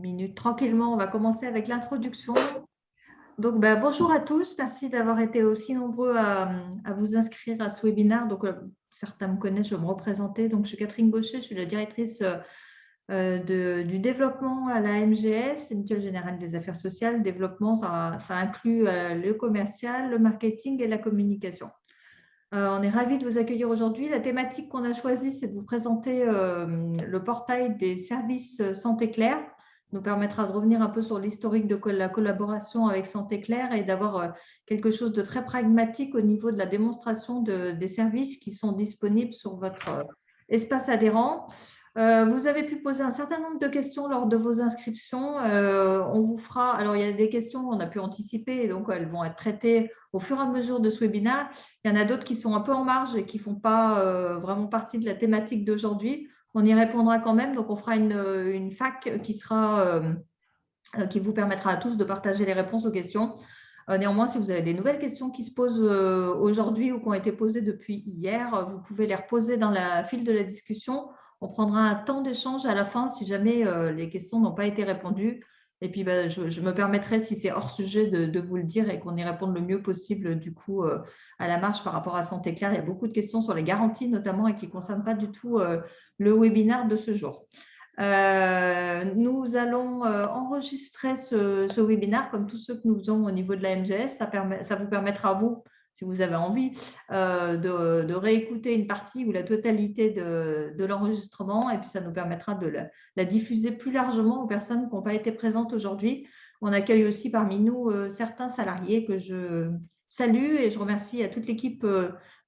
minutes tranquillement. On va commencer avec l'introduction. Donc, bonjour à tous. Merci d'avoir été aussi nombreux à vous inscrire à ce webinaire. Donc, certains me connaissent, je vais me représenter. Donc, je suis Catherine Gaucher, je suis la directrice du développement à la MGS, Mutuelle Générale des Affaires Sociales. Développement, ça inclut le commercial, le marketing et la communication. On est ravis de vous accueillir aujourd'hui. La thématique qu'on a choisie, c'est de vous présenter le portail des services Santé Claire. Ça nous permettra de revenir un peu sur l'historique de la collaboration avec Santé Claire et d'avoir quelque chose de très pragmatique au niveau de la démonstration des services qui sont disponibles sur votre espace adhérent. Vous avez pu poser un certain nombre de questions lors de vos inscriptions. On vous fera, alors il y a des questions qu'on a pu anticiper, et donc elles vont être traitées au fur et à mesure de ce webinaire. Il y en a d'autres qui sont un peu en marge et qui ne font pas vraiment partie de la thématique d'aujourd'hui. On y répondra quand même, donc on fera une FAQ qui vous permettra à tous de partager les réponses aux questions. Néanmoins, si vous avez des nouvelles questions qui se posent aujourd'hui ou qui ont été posées depuis hier, vous pouvez les reposer dans la file de la discussion. On prendra un temps d'échange à la fin si jamais les questions n'ont pas été répondues. Et puis, je me permettrai, si c'est hors sujet, de vous le dire et qu'on y réponde le mieux possible du coup à la marge par rapport à Santé Claire. Il y a beaucoup de questions sur les garanties notamment et qui ne concernent pas du tout le webinaire de ce jour. Nous allons enregistrer ce webinaire comme tous ceux que nous faisons au niveau de la MGS. Ça vous permettra à vous, si vous avez envie, de réécouter une partie ou la totalité de l'enregistrement et puis ça nous permettra de la diffuser plus largement aux personnes qui n'ont pas été présentes aujourd'hui. On accueille aussi parmi nous certains salariés que je salue et je remercie à toute l'équipe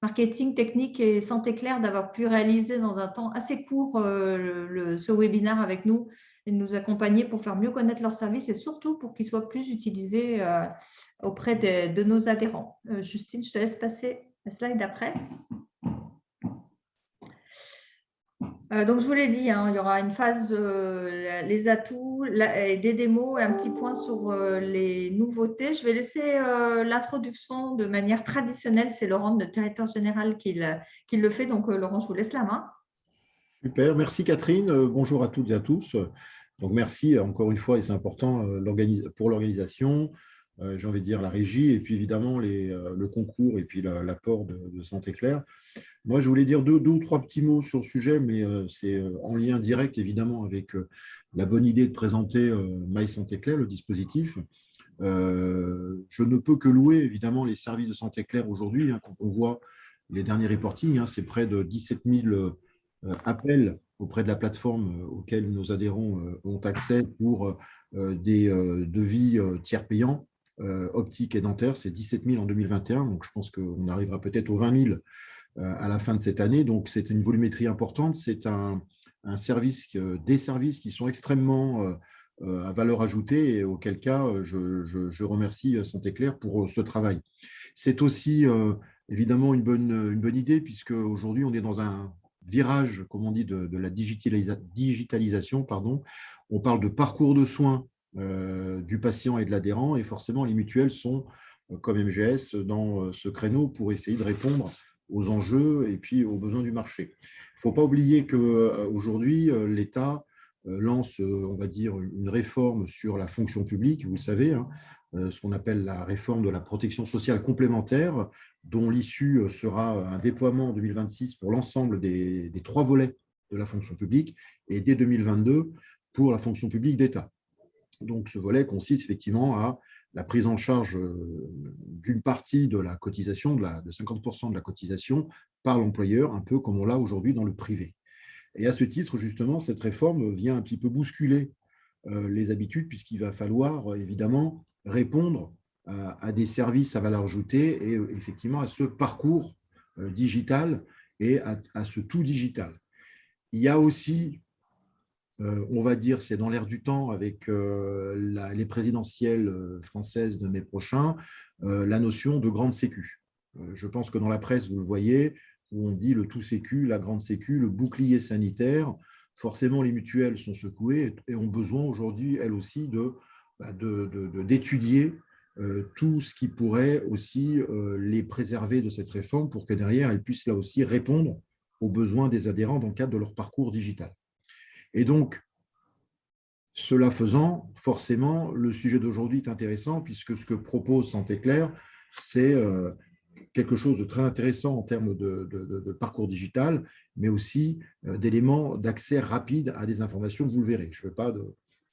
marketing, technique et Santé Claire d'avoir pu réaliser dans un temps assez court ce webinaire avec nous et de nous accompagner pour faire mieux connaître leurs services et surtout pour qu'ils soient plus utilisés auprès de nos adhérents. Justine, je te laisse passer la slide d'après. Donc, je vous l'ai dit, il y aura une phase, les atouts, des démos et un petit point sur les nouveautés. Je vais laisser l'introduction de manière traditionnelle. C'est Laurent, le directeur général, qui le fait. Donc, Laurent, je vous laisse la main. Super, merci Catherine. Bonjour à toutes et à tous. Donc, merci encore une fois, et c'est important pour l'organisation, j'ai envie de dire la régie, et puis évidemment le concours et puis l'apport de Santé Claire. Moi, je voulais dire deux ou trois petits mots sur le sujet, mais c'est en lien direct, évidemment, avec la bonne idée de présenter My Santé Claire, le dispositif. Je ne peux que louer, évidemment, les services de Santé Claire aujourd'hui. Quand on voit les derniers reportings, c'est près de 17 000 appels auprès de la plateforme auxquels nos adhérents ont accès pour des devis tiers payants, optiques et dentaires. C'est 17 000 en 2021, donc je pense qu'on arrivera peut-être aux 20 000 à la fin de cette année. Donc, c'est une volumétrie importante. C'est un service, des services qui sont extrêmement à valeur ajoutée et auquel cas, je remercie Santé Claire pour ce travail. C'est aussi évidemment une bonne idée puisque aujourd'hui, on est dans un virage, comme on dit, de la digitalisation. Pardon. On parle de parcours de soins du patient et de l'adhérent et forcément, les mutuelles sont, comme MGS, dans ce créneau pour essayer de répondre aux enjeux et puis aux besoins du marché. Il ne faut pas oublier qu'aujourd'hui, l'État lance, on va dire, une réforme sur la fonction publique, vous le savez, ce qu'on appelle la réforme de la protection sociale complémentaire, dont l'issue sera un déploiement en 2026 pour l'ensemble des 3 volets de la fonction publique et dès 2022 pour la fonction publique d'État. Donc, ce volet consiste effectivement à la prise en charge d'une partie de la cotisation, de 50% de la cotisation par l'employeur, un peu comme on l'a aujourd'hui dans le privé. Et à ce titre, justement, cette réforme vient un petit peu bousculer les habitudes, puisqu'il va falloir évidemment répondre à des services à valeur ajoutée et effectivement à ce parcours digital et à ce tout digital. Il y a aussi, on va dire, c'est dans l'air du temps avec les présidentielles françaises de mai prochain, la notion de grande sécu. Je pense que dans la presse, vous le voyez, où on dit le tout sécu, la grande sécu, le bouclier sanitaire. Forcément, les mutuelles sont secouées et ont besoin aujourd'hui, elles aussi, d'étudier tout ce qui pourrait aussi les préserver de cette réforme pour que derrière, elles puissent là aussi répondre aux besoins des adhérents dans le cadre de leur parcours digital. Et donc, Cela faisant, forcément, le sujet d'aujourd'hui est intéressant puisque ce que propose Santé Claire, c'est quelque chose de très intéressant en termes de parcours digital, mais aussi d'éléments d'accès rapide à des informations, vous le verrez. Je ne veux pas,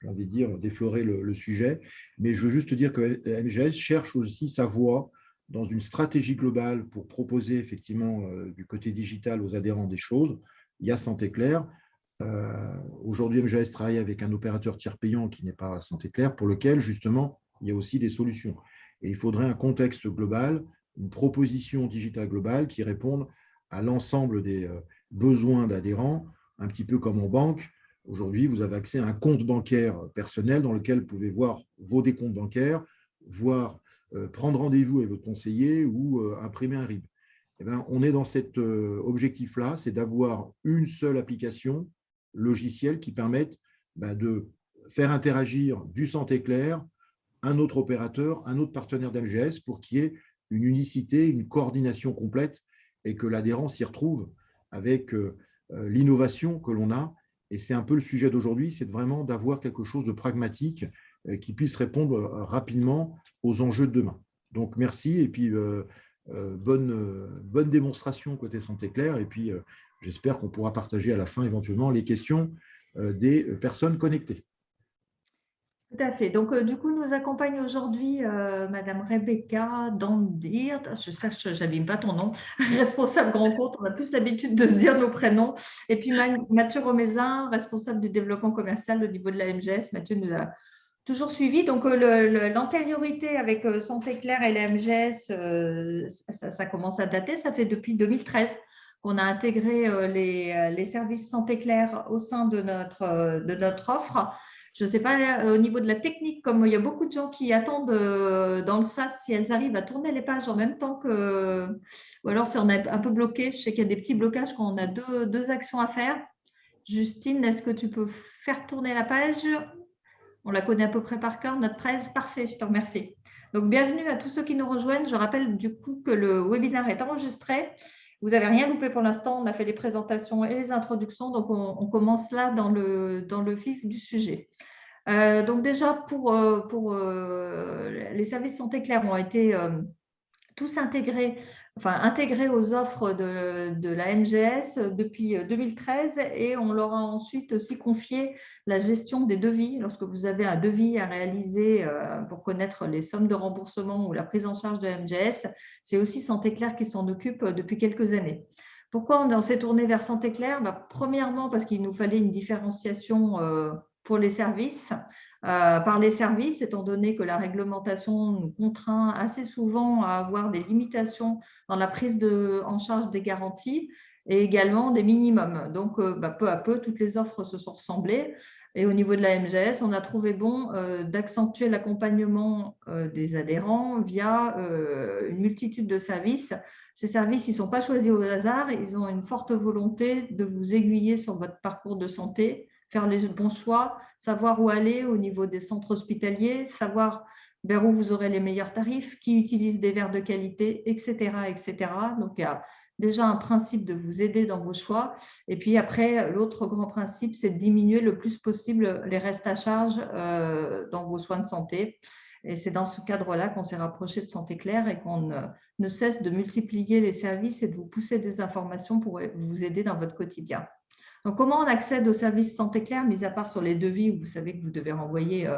j'ai envie de dire, déflorer le sujet, mais je veux juste dire que MGS cherche aussi sa voie dans une stratégie globale pour proposer effectivement du côté digital aux adhérents des choses. Il y a Santé Claire. Aujourd'hui, MGS travaille avec un opérateur tiers payant qui n'est pas Santé Claire, pour lequel, justement, il y a aussi des solutions. Et il faudrait un contexte global, une proposition digitale globale qui réponde à l'ensemble des besoins d'adhérents, un petit peu comme en banque. Aujourd'hui, vous avez accès à un compte bancaire personnel dans lequel vous pouvez voir vos décomptes bancaires, voir, prendre rendez-vous avec votre conseiller ou imprimer un RIB. Eh bien, on est dans cet objectif-là, c'est d'avoir une seule application logicielle qui permette de faire interagir du Santé Claire, un autre opérateur, un autre partenaire d'MGS pour qu'il y ait une unicité, une coordination complète et que l'adhérent s'y retrouve avec l'innovation que l'on a. Et c'est un peu le sujet d'aujourd'hui, c'est vraiment d'avoir quelque chose de pragmatique qui puisse répondre rapidement aux enjeux de demain. Donc, merci et puis bonne démonstration côté Santé Claire. Et puis, j'espère qu'on pourra partager à la fin éventuellement les questions des personnes connectées. Tout à fait. Donc, du coup, nous accompagne aujourd'hui Madame Rebecca Dandir, j'espère que je n'abîme pas ton nom, responsable grand compte. On a plus l'habitude de se dire nos prénoms. Et puis Mathieu Romézin, responsable du développement commercial au niveau de la MGS. Mathieu nous a toujours suivis. Donc, l'antériorité avec Santé Claire et la MGS, ça commence à dater. Ça fait depuis 2013 qu'on a intégré les services Santé Claire au sein de notre offre. Je ne sais pas, au niveau de la technique, comme il y a beaucoup de gens qui attendent dans le SaaS si elles arrivent à tourner les pages en même temps que… Ou alors si on est un peu bloqué, je sais qu'il y a des petits blocages quand on a deux actions à faire. Justine, est-ce que tu peux faire tourner la page? On la connaît à peu près par cœur, notre 13. Parfait, je te remercie. Donc, bienvenue à tous ceux qui nous rejoignent. Je rappelle du coup que le webinaire est enregistré. Vous n'avez rien loupé pour l'instant. On a fait les présentations et les introductions. Donc, on commence là dans le vif du sujet. Donc, déjà, pour les services Santé Claire ont été tous intégrés aux offres de la MGS depuis 2013 et on leur a ensuite aussi confié la gestion des devis. Lorsque vous avez un devis à réaliser pour connaître les sommes de remboursement ou la prise en charge de la MGS, c'est aussi Santé Claire qui s'en occupe depuis quelques années. Pourquoi on s'est tourné vers Santé Claire? Premièrement, parce qu'il nous fallait une différenciation pour les services. Par les services, étant donné que la réglementation nous contraint assez souvent à avoir des limitations dans la prise en charge des garanties et également des minimums. Donc, peu à peu, toutes les offres se sont ressemblées. Et au niveau de la MGS, on a trouvé bon d'accentuer l'accompagnement des adhérents via une multitude de services. Ces services, ils ne sont pas choisis au hasard, ils ont une forte volonté de vous aiguiller sur votre parcours de santé, faire les bons choix, savoir où aller au niveau des centres hospitaliers, savoir vers où vous aurez les meilleurs tarifs, qui utilise des verres de qualité, etc., etc. Donc, il y a déjà un principe de vous aider dans vos choix. Et puis après, l'autre grand principe, c'est de diminuer le plus possible les restes à charge dans vos soins de santé. Et c'est dans ce cadre-là qu'on s'est rapproché de Santé Claire et qu'on ne cesse de multiplier les services et de vous pousser des informations pour vous aider dans votre quotidien. Donc, comment on accède aux services Santé Claire, mis à part sur les devis où vous savez que vous devez renvoyer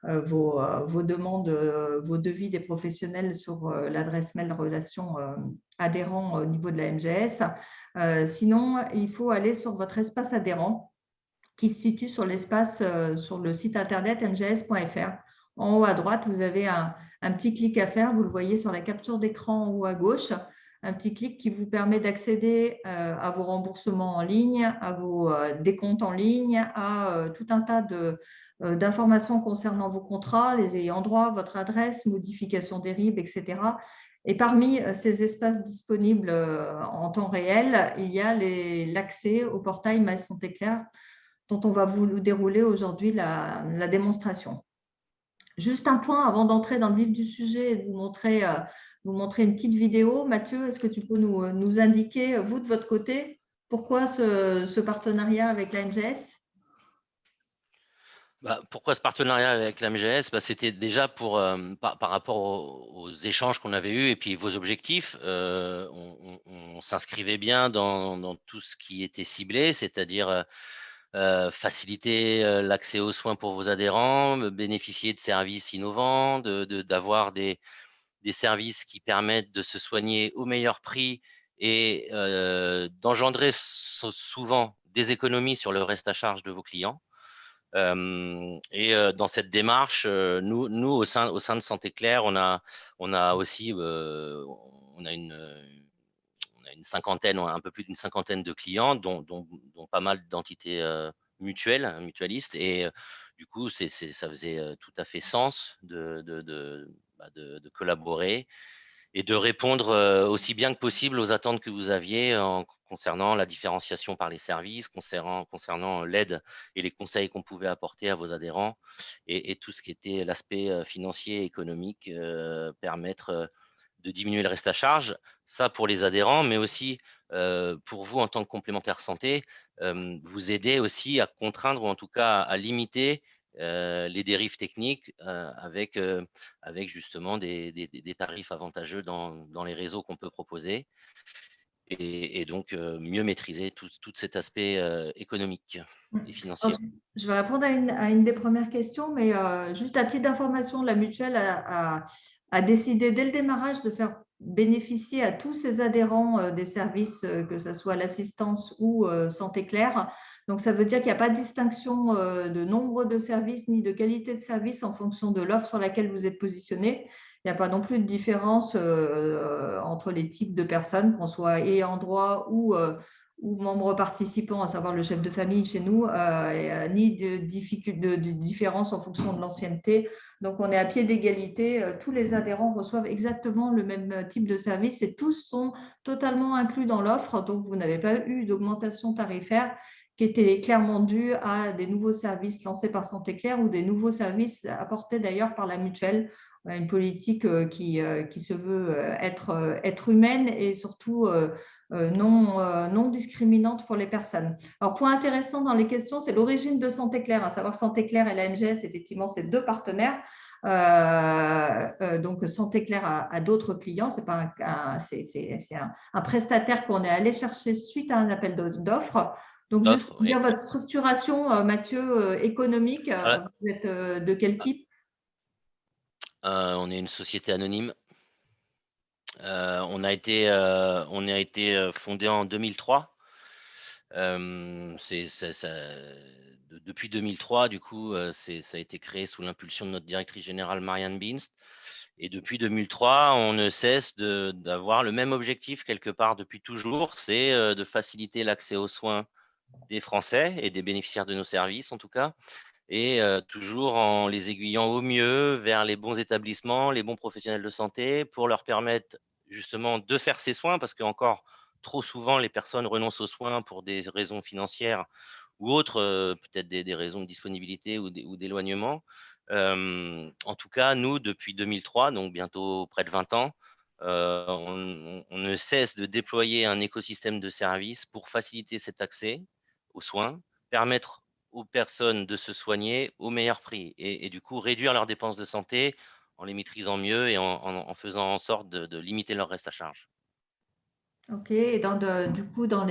vos demandes, vos devis des professionnels sur l'adresse mail relation adhérent au niveau de la MGS. Sinon, il faut aller sur votre espace adhérent qui se situe sur l'espace sur le site internet mgs.fr. En haut à droite, vous avez un petit clic à faire. Vous le voyez sur la capture d'écran en haut à gauche. Un petit clic qui vous permet d'accéder à vos remboursements en ligne, à vos décomptes en ligne, à tout un tas d'informations concernant vos contrats, les ayants droit, votre adresse, modification des RIB, etc. Et parmi ces espaces disponibles en temps réel, il y a l'accès au portail Ma Santé Claire dont on va vous dérouler aujourd'hui la démonstration. Juste un point avant d'entrer dans le vif du sujet et de vous montrer une petite vidéo. Mathieu, est-ce que tu peux nous indiquer, vous de votre côté, pourquoi ce partenariat avec la MGS? Pourquoi ce partenariat avec la MGS? C'était déjà pour, par rapport aux échanges qu'on avait eus et puis vos objectifs. On s'inscrivait bien dans tout ce qui était ciblé, c'est-à-dire, faciliter, l'accès aux soins pour vos adhérents, bénéficier de services innovants, d'avoir des services qui permettent de se soigner au meilleur prix et d'engendrer souvent des économies sur le reste à charge de vos clients. Dans cette démarche, nous au sein de Santé Claire, on a aussi, on a une, on a une cinquantaine, un peu plus d'une cinquantaine de clients, dont pas mal d'entités, mutuelles, mutualistes du coup, ça faisait, tout à fait sens de collaborer et de répondre, aussi bien que possible aux attentes que vous aviez concernant la différenciation par les services, concernant l'aide et les conseils qu'on pouvait apporter à vos adhérents et tout ce qui était l'aspect, financier et économique, permettre, de diminuer le reste à charge. Ça pour les adhérents, mais aussi, pour vous en tant que complémentaire santé, vous aider aussi à contraindre ou en tout cas à limiter, les dérives techniques, avec justement des tarifs avantageux dans les réseaux qu'on peut proposer donc mieux maîtriser tout cet aspect, économique et Alors, financier. je vais répondre à une des premières questions, mais juste à titre d'information, la mutuelle a décidé dès le démarrage de faire bénéficier à tous ses adhérents des services, que ce soit l'assistance ou Santé Claire. Donc, ça veut dire qu'il n'y a pas de distinction de nombre de services ni de qualité de service en fonction de l'offre sur laquelle vous êtes positionné. Il n'y a pas non plus de différence entre les types de personnes, qu'on soit ayant droit ou membres participants, à savoir le chef de famille chez nous, ni de différence en fonction de l'ancienneté. Donc, on est à pied d'égalité. Tous les adhérents reçoivent exactement le même type de service et tous sont totalement inclus dans l'offre. Donc, vous n'avez pas eu d'augmentation tarifaire qui était clairement due à des nouveaux services lancés par Santé Claire ou des nouveaux services apportés d'ailleurs par la mutuelle. On a une politique qui se veut être humaine et surtout non discriminante pour les personnes. Alors, point intéressant dans les questions, c'est l'origine de Santé Claire, à savoir que Santé Claire et la MGS, effectivement, c'est deux partenaires. Donc, Santé Claire a d'autres clients. C'est pas un prestataire qu'on est allé chercher suite à un appel d'offres. Donc, juste D'offres, pour oui. dire votre structuration, Mathieu, économique, Voilà. vous êtes de quel type? On est une société anonyme. On a été fondé en 2003. Depuis 2003, du coup, ça a été créé sous l'impulsion de notre directrice générale Marianne Binst. Et depuis 2003, on ne cesse d'avoir le même objectif quelque part depuis toujours, c'est de faciliter l'accès aux soins des Français et des bénéficiaires de nos services en tout cas, et toujours en les aiguillant au mieux vers les bons établissements, les bons professionnels de santé pour leur permettre justement de faire ces soins parce qu'encore trop souvent les personnes renoncent aux soins pour des raisons financières ou autres, peut-être des raisons de disponibilité ou d'éloignement. En tout cas, nous, depuis 2003, donc bientôt près de 20 ans, on ne cesse de déployer un écosystème de services pour faciliter cet accès aux soins, permettre aux personnes de se soigner au meilleur prix et du coup réduire leurs dépenses de santé en les maîtrisant mieux et en faisant en sorte de limiter leur reste à charge. OK. Et du coup, dans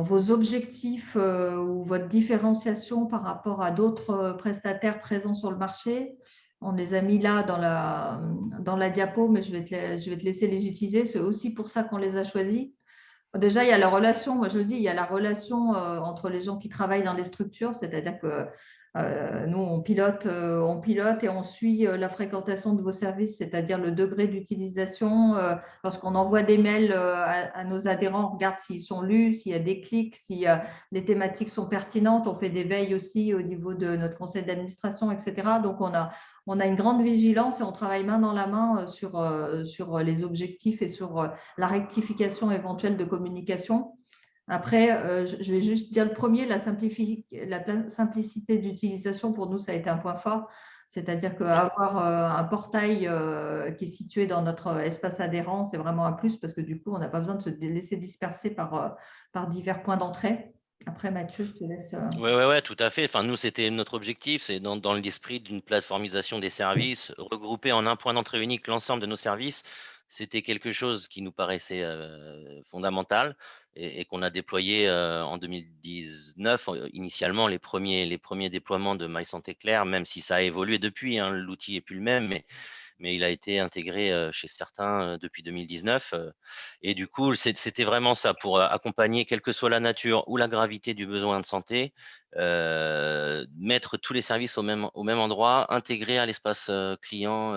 vos objectifs ou votre différenciation par rapport à d'autres prestataires présents sur le marché, on les a mis là dans la diapo, mais je vais te laisser les utiliser. C'est aussi pour ça qu'on les a choisis. Déjà, il y a la relation, moi je le dis, il y a la relation entre les gens qui travaillent dans les structures, c'est-à-dire que nous, on pilote et on suit la fréquentation de vos services, c'est-à-dire le degré d'utilisation. Lorsqu'on envoie des mails à nos adhérents, on regarde s'ils sont lus, s'il y a des clics, si les thématiques sont pertinentes. On fait des veilles aussi au niveau de notre conseil d'administration, etc. Donc, on a une grande vigilance et on travaille main dans la main sur les objectifs et sur la rectification éventuelle de communication. Après, je vais juste dire le premier, la simplicité d'utilisation, pour nous, ça a été un point fort. C'est-à-dire qu'avoir un portail qui est situé dans notre espace adhérent, c'est vraiment un plus parce que du coup, on n'a pas besoin de se laisser disperser par divers points d'entrée. Après, Mathieu, je te laisse. Ouais, tout à fait. Enfin, nous, c'était notre objectif, c'est dans l'esprit d'une plateformisation des services, regrouper en un point d'entrée unique l'ensemble de nos services. C'était quelque chose qui nous paraissait fondamental et qu'on a déployé en 2019. Initialement, les premiers déploiements de My Santé Claire, même si ça a évolué depuis, hein, l'outil est plus le même, mais il a été intégré chez certains depuis 2019. Et du coup, c'était vraiment ça pour accompagner, quelle que soit la nature ou la gravité du besoin de santé, mettre tous les services au même endroit, intégrés à l'espace client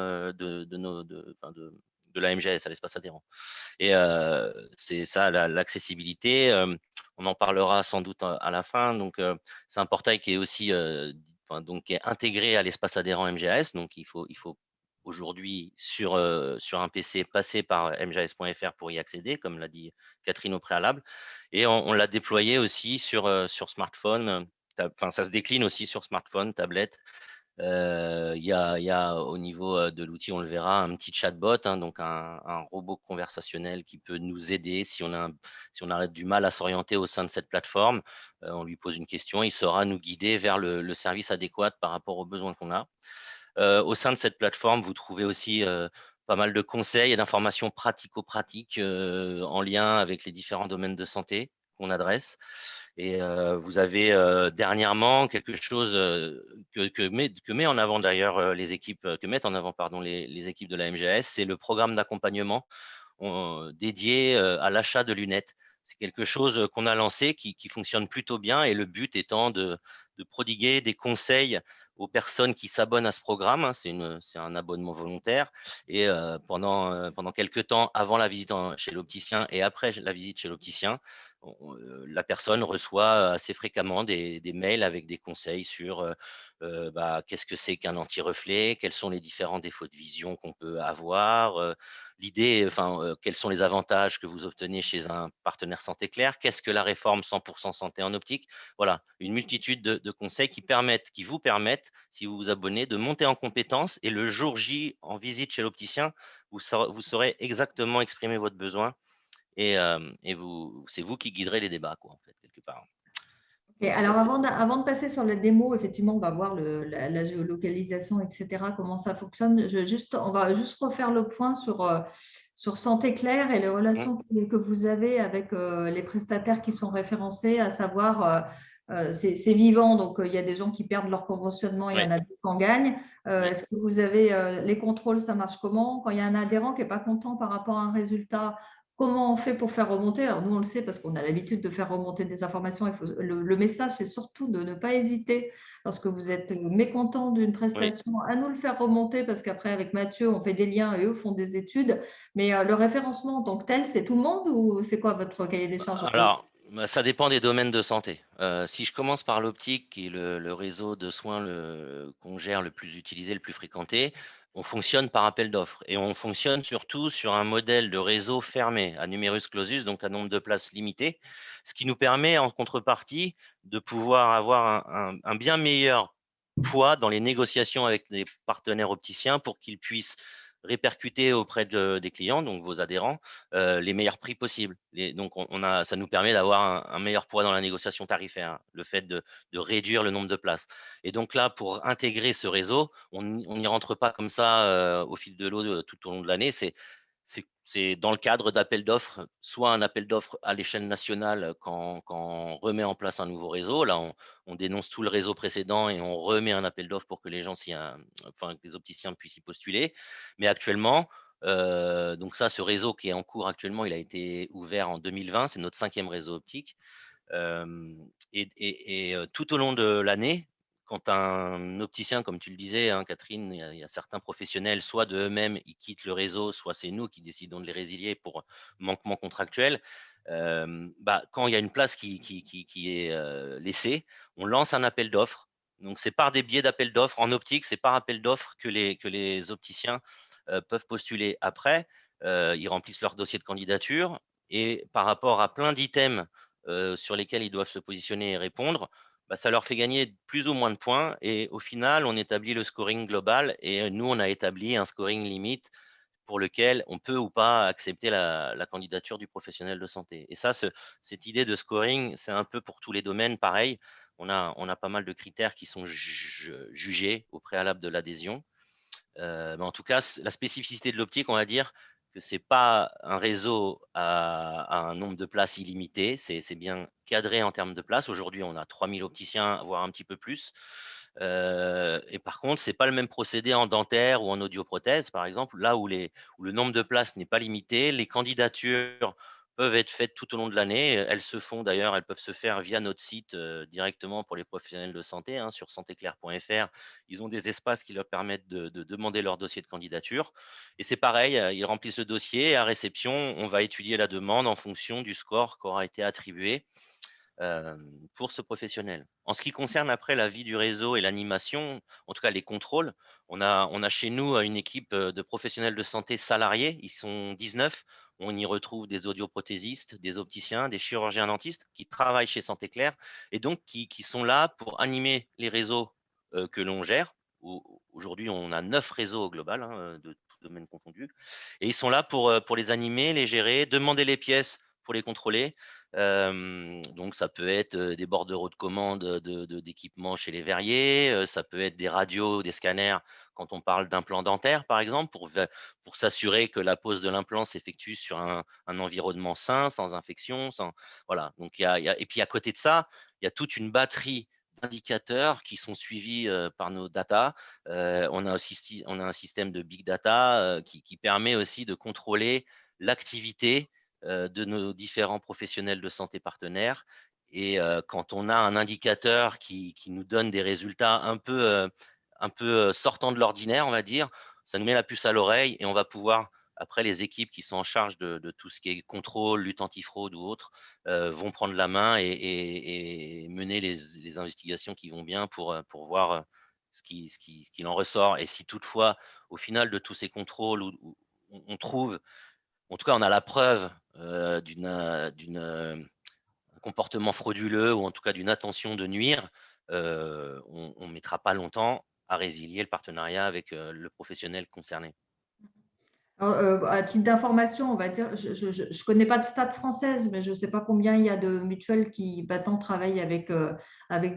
de la MGS, à l'espace adhérent. Et c'est ça, l'accessibilité. On en parlera sans doute à la fin. Donc, c'est un portail qui est aussi donc, qui est intégré à l'espace adhérent MGS. Donc, il faut aujourd'hui sur un PC passer par mgs.fr pour y accéder, comme l'a dit Catherine au préalable. Et on l'a déployé aussi sur smartphone. Enfin, ça se décline aussi sur smartphone, tablette. Il y a au niveau de l'outil, on le verra, un petit chatbot, hein, donc un robot conversationnel qui peut nous aider si on a du mal à s'orienter au sein de cette plateforme. On lui pose une question, il saura nous guider vers le service adéquat par rapport aux besoins qu'on a. Au sein de cette plateforme, vous trouvez aussi pas mal de conseils et d'informations pratico-pratiques en lien avec les différents domaines de santé qu'on adresse. Et vous avez dernièrement quelque chose que met en avant d'ailleurs les équipes, que mettent en avant pardon, les équipes de la MGS, c'est le programme d'accompagnement dédié à l'achat de lunettes. C'est quelque chose qu'on a lancé qui fonctionne plutôt bien et le but étant de prodiguer des conseils aux personnes qui s'abonnent à ce programme, hein. C'est un abonnement volontaire et pendant quelques temps avant la visite chez l'opticien et après la visite chez l'opticien, la personne reçoit assez fréquemment des mails avec des conseils sur qu'est-ce que c'est qu'un anti-reflet, quels sont les différents défauts de vision qu'on peut avoir, l'idée, enfin, quels sont les avantages que vous obtenez chez un partenaire Santé Claire, qu'est-ce que la réforme 100% santé en optique. Voilà, une multitude de conseils qui vous permettent, si vous vous abonnez, de monter en compétences et le jour J, en visite chez l'opticien, vous saurez exactement exprimer votre besoin et c'est vous qui guiderez les débats, quoi, en fait, quelque part. Et alors, avant de passer sur la démo, effectivement, on va voir la géolocalisation, etc., comment ça fonctionne. On va juste refaire le point sur Santé Claire et les relations que vous avez avec les prestataires qui sont référencés, à savoir, c'est vivant, donc il y a des gens qui perdent leur conventionnement, il y Oui. en a d'autres qui en gagnent. Oui. Est-ce que vous avez les contrôles, ça marche comment? Quand il y a un adhérent qui n'est pas content par rapport à un résultat, comment on fait pour faire remonter? Alors, nous, on le sait parce qu'on a l'habitude de faire remonter des informations. Le message, c'est surtout de ne pas hésiter lorsque vous êtes mécontent d'une prestation à nous le faire remonter parce qu'après, avec Mathieu, on fait des liens et eux font des études. Mais le référencement en tant que tel, c'est tout le monde ou c'est quoi votre cahier des charges? Alors, ça dépend des domaines de santé. Si je commence par l'optique, qui est le réseau de soins qu'on gère le plus utilisé, le plus fréquenté, on fonctionne par appel d'offres et on fonctionne surtout sur un modèle de réseau fermé à numerus clausus, donc à nombre de places limité, ce qui nous permet en contrepartie de pouvoir avoir un bien meilleur poids dans les négociations avec les partenaires opticiens pour qu'ils puissent répercuter auprès des clients, donc vos adhérents, les meilleurs prix possibles. Donc, ça nous permet d'avoir un meilleur poids dans la négociation tarifaire, hein, le fait de réduire le nombre de places. Et donc là, pour intégrer ce réseau, on n'y rentre pas comme ça au fil de l'eau tout au long de l'année. C'est dans le cadre d'appels d'offres, soit un appel d'offres à l'échelle nationale quand on remet en place un nouveau réseau. Là, on dénonce tout le réseau précédent et on remet un appel d'offres pour que les gens, que les opticiens puissent y postuler. Mais actuellement, donc ça, ce réseau qui est en cours actuellement, il a été ouvert en 2020, c'est notre 5e réseau optique. Tout au long de l'année, quand un opticien, comme tu le disais, hein, Catherine, il y a certains professionnels, soit de eux-mêmes, ils quittent le réseau, soit c'est nous qui décidons de les résilier pour manquement contractuel. Quand il y a une place qui est laissée, on lance un appel d'offres. Donc, c'est par des biais d'appel d'offres. En optique, c'est par appel d'offres que les opticiens peuvent postuler. Après, ils remplissent leur dossier de candidature et par rapport à plein d'items sur lesquels ils doivent se positionner et répondre, ça leur fait gagner plus ou moins de points. Et au final, on établit le scoring global et nous, on a établi un scoring limite pour lequel on peut ou pas accepter la candidature du professionnel de santé. Et ça, cette idée de scoring, c'est un peu pour tous les domaines pareil. On a pas mal de critères qui sont jugés au préalable de l'adhésion. Mais en tout cas, la spécificité de l'optique, on va dire que ce n'est pas un réseau à un nombre de places illimité, c'est bien cadré en termes de places. Aujourd'hui, on a 3000 opticiens, voire un petit peu plus. Et par contre, ce n'est pas le même procédé en dentaire ou en audioprothèse, par exemple, là où le nombre de places n'est pas limité. Les candidatures peuvent être faites tout au long de l'année. Elles se font d'ailleurs, elles peuvent se faire via notre site directement pour les professionnels de santé, hein, sur santéclair.fr. Ils ont des espaces qui leur permettent de demander leur dossier de candidature. Et c'est pareil, ils remplissent le dossier et à réception, on va étudier la demande en fonction du score qui aura été attribué pour ce professionnel. En ce qui concerne après la vie du réseau et l'animation, en tout cas les contrôles, on a chez nous une équipe de professionnels de santé salariés, ils sont 19. On y retrouve des audioprothésistes, des opticiens, des chirurgiens dentistes qui travaillent chez Santé Claire et donc qui sont là pour animer les réseaux que l'on gère. Aujourd'hui, on a 9 réseaux au global, hein, de tout domaine confondu. Et ils sont là pour les animer, les gérer, demander les pièces pour les contrôler. Donc, ça peut être des bordereaux de commande d'équipements chez les verriers, ça peut être des radios, des scanners quand on parle d'implant dentaire, par exemple, pour s'assurer que la pose de l'implant s'effectue sur un environnement sain, sans infection. Voilà. Donc, et puis à côté de ça, il y a toute une batterie d'indicateurs qui sont suivis par nos data. On a un système de big data qui permet aussi de contrôler l'activité de nos différents professionnels de santé partenaires. Et quand on a un indicateur qui nous donne des résultats un peu sortants de l'ordinaire, on va dire, ça nous met la puce à l'oreille et on va pouvoir, après, les équipes qui sont en charge de tout ce qui est contrôle, lutte antifraude ou autre, vont prendre la main et mener les investigations qui vont bien pour voir ce qu'il en ressort. Et si toutefois, au final de tous ces contrôles, on trouve, en tout cas, on a la preuve d'un comportement frauduleux ou en tout cas d'une intention de nuire, on ne mettra pas longtemps à résilier le partenariat avec le professionnel concerné. Alors, à titre d'information, on va dire, je ne connais pas de stade française, mais je ne sais pas combien il y a de mutuelles qui maintenant travaillent avec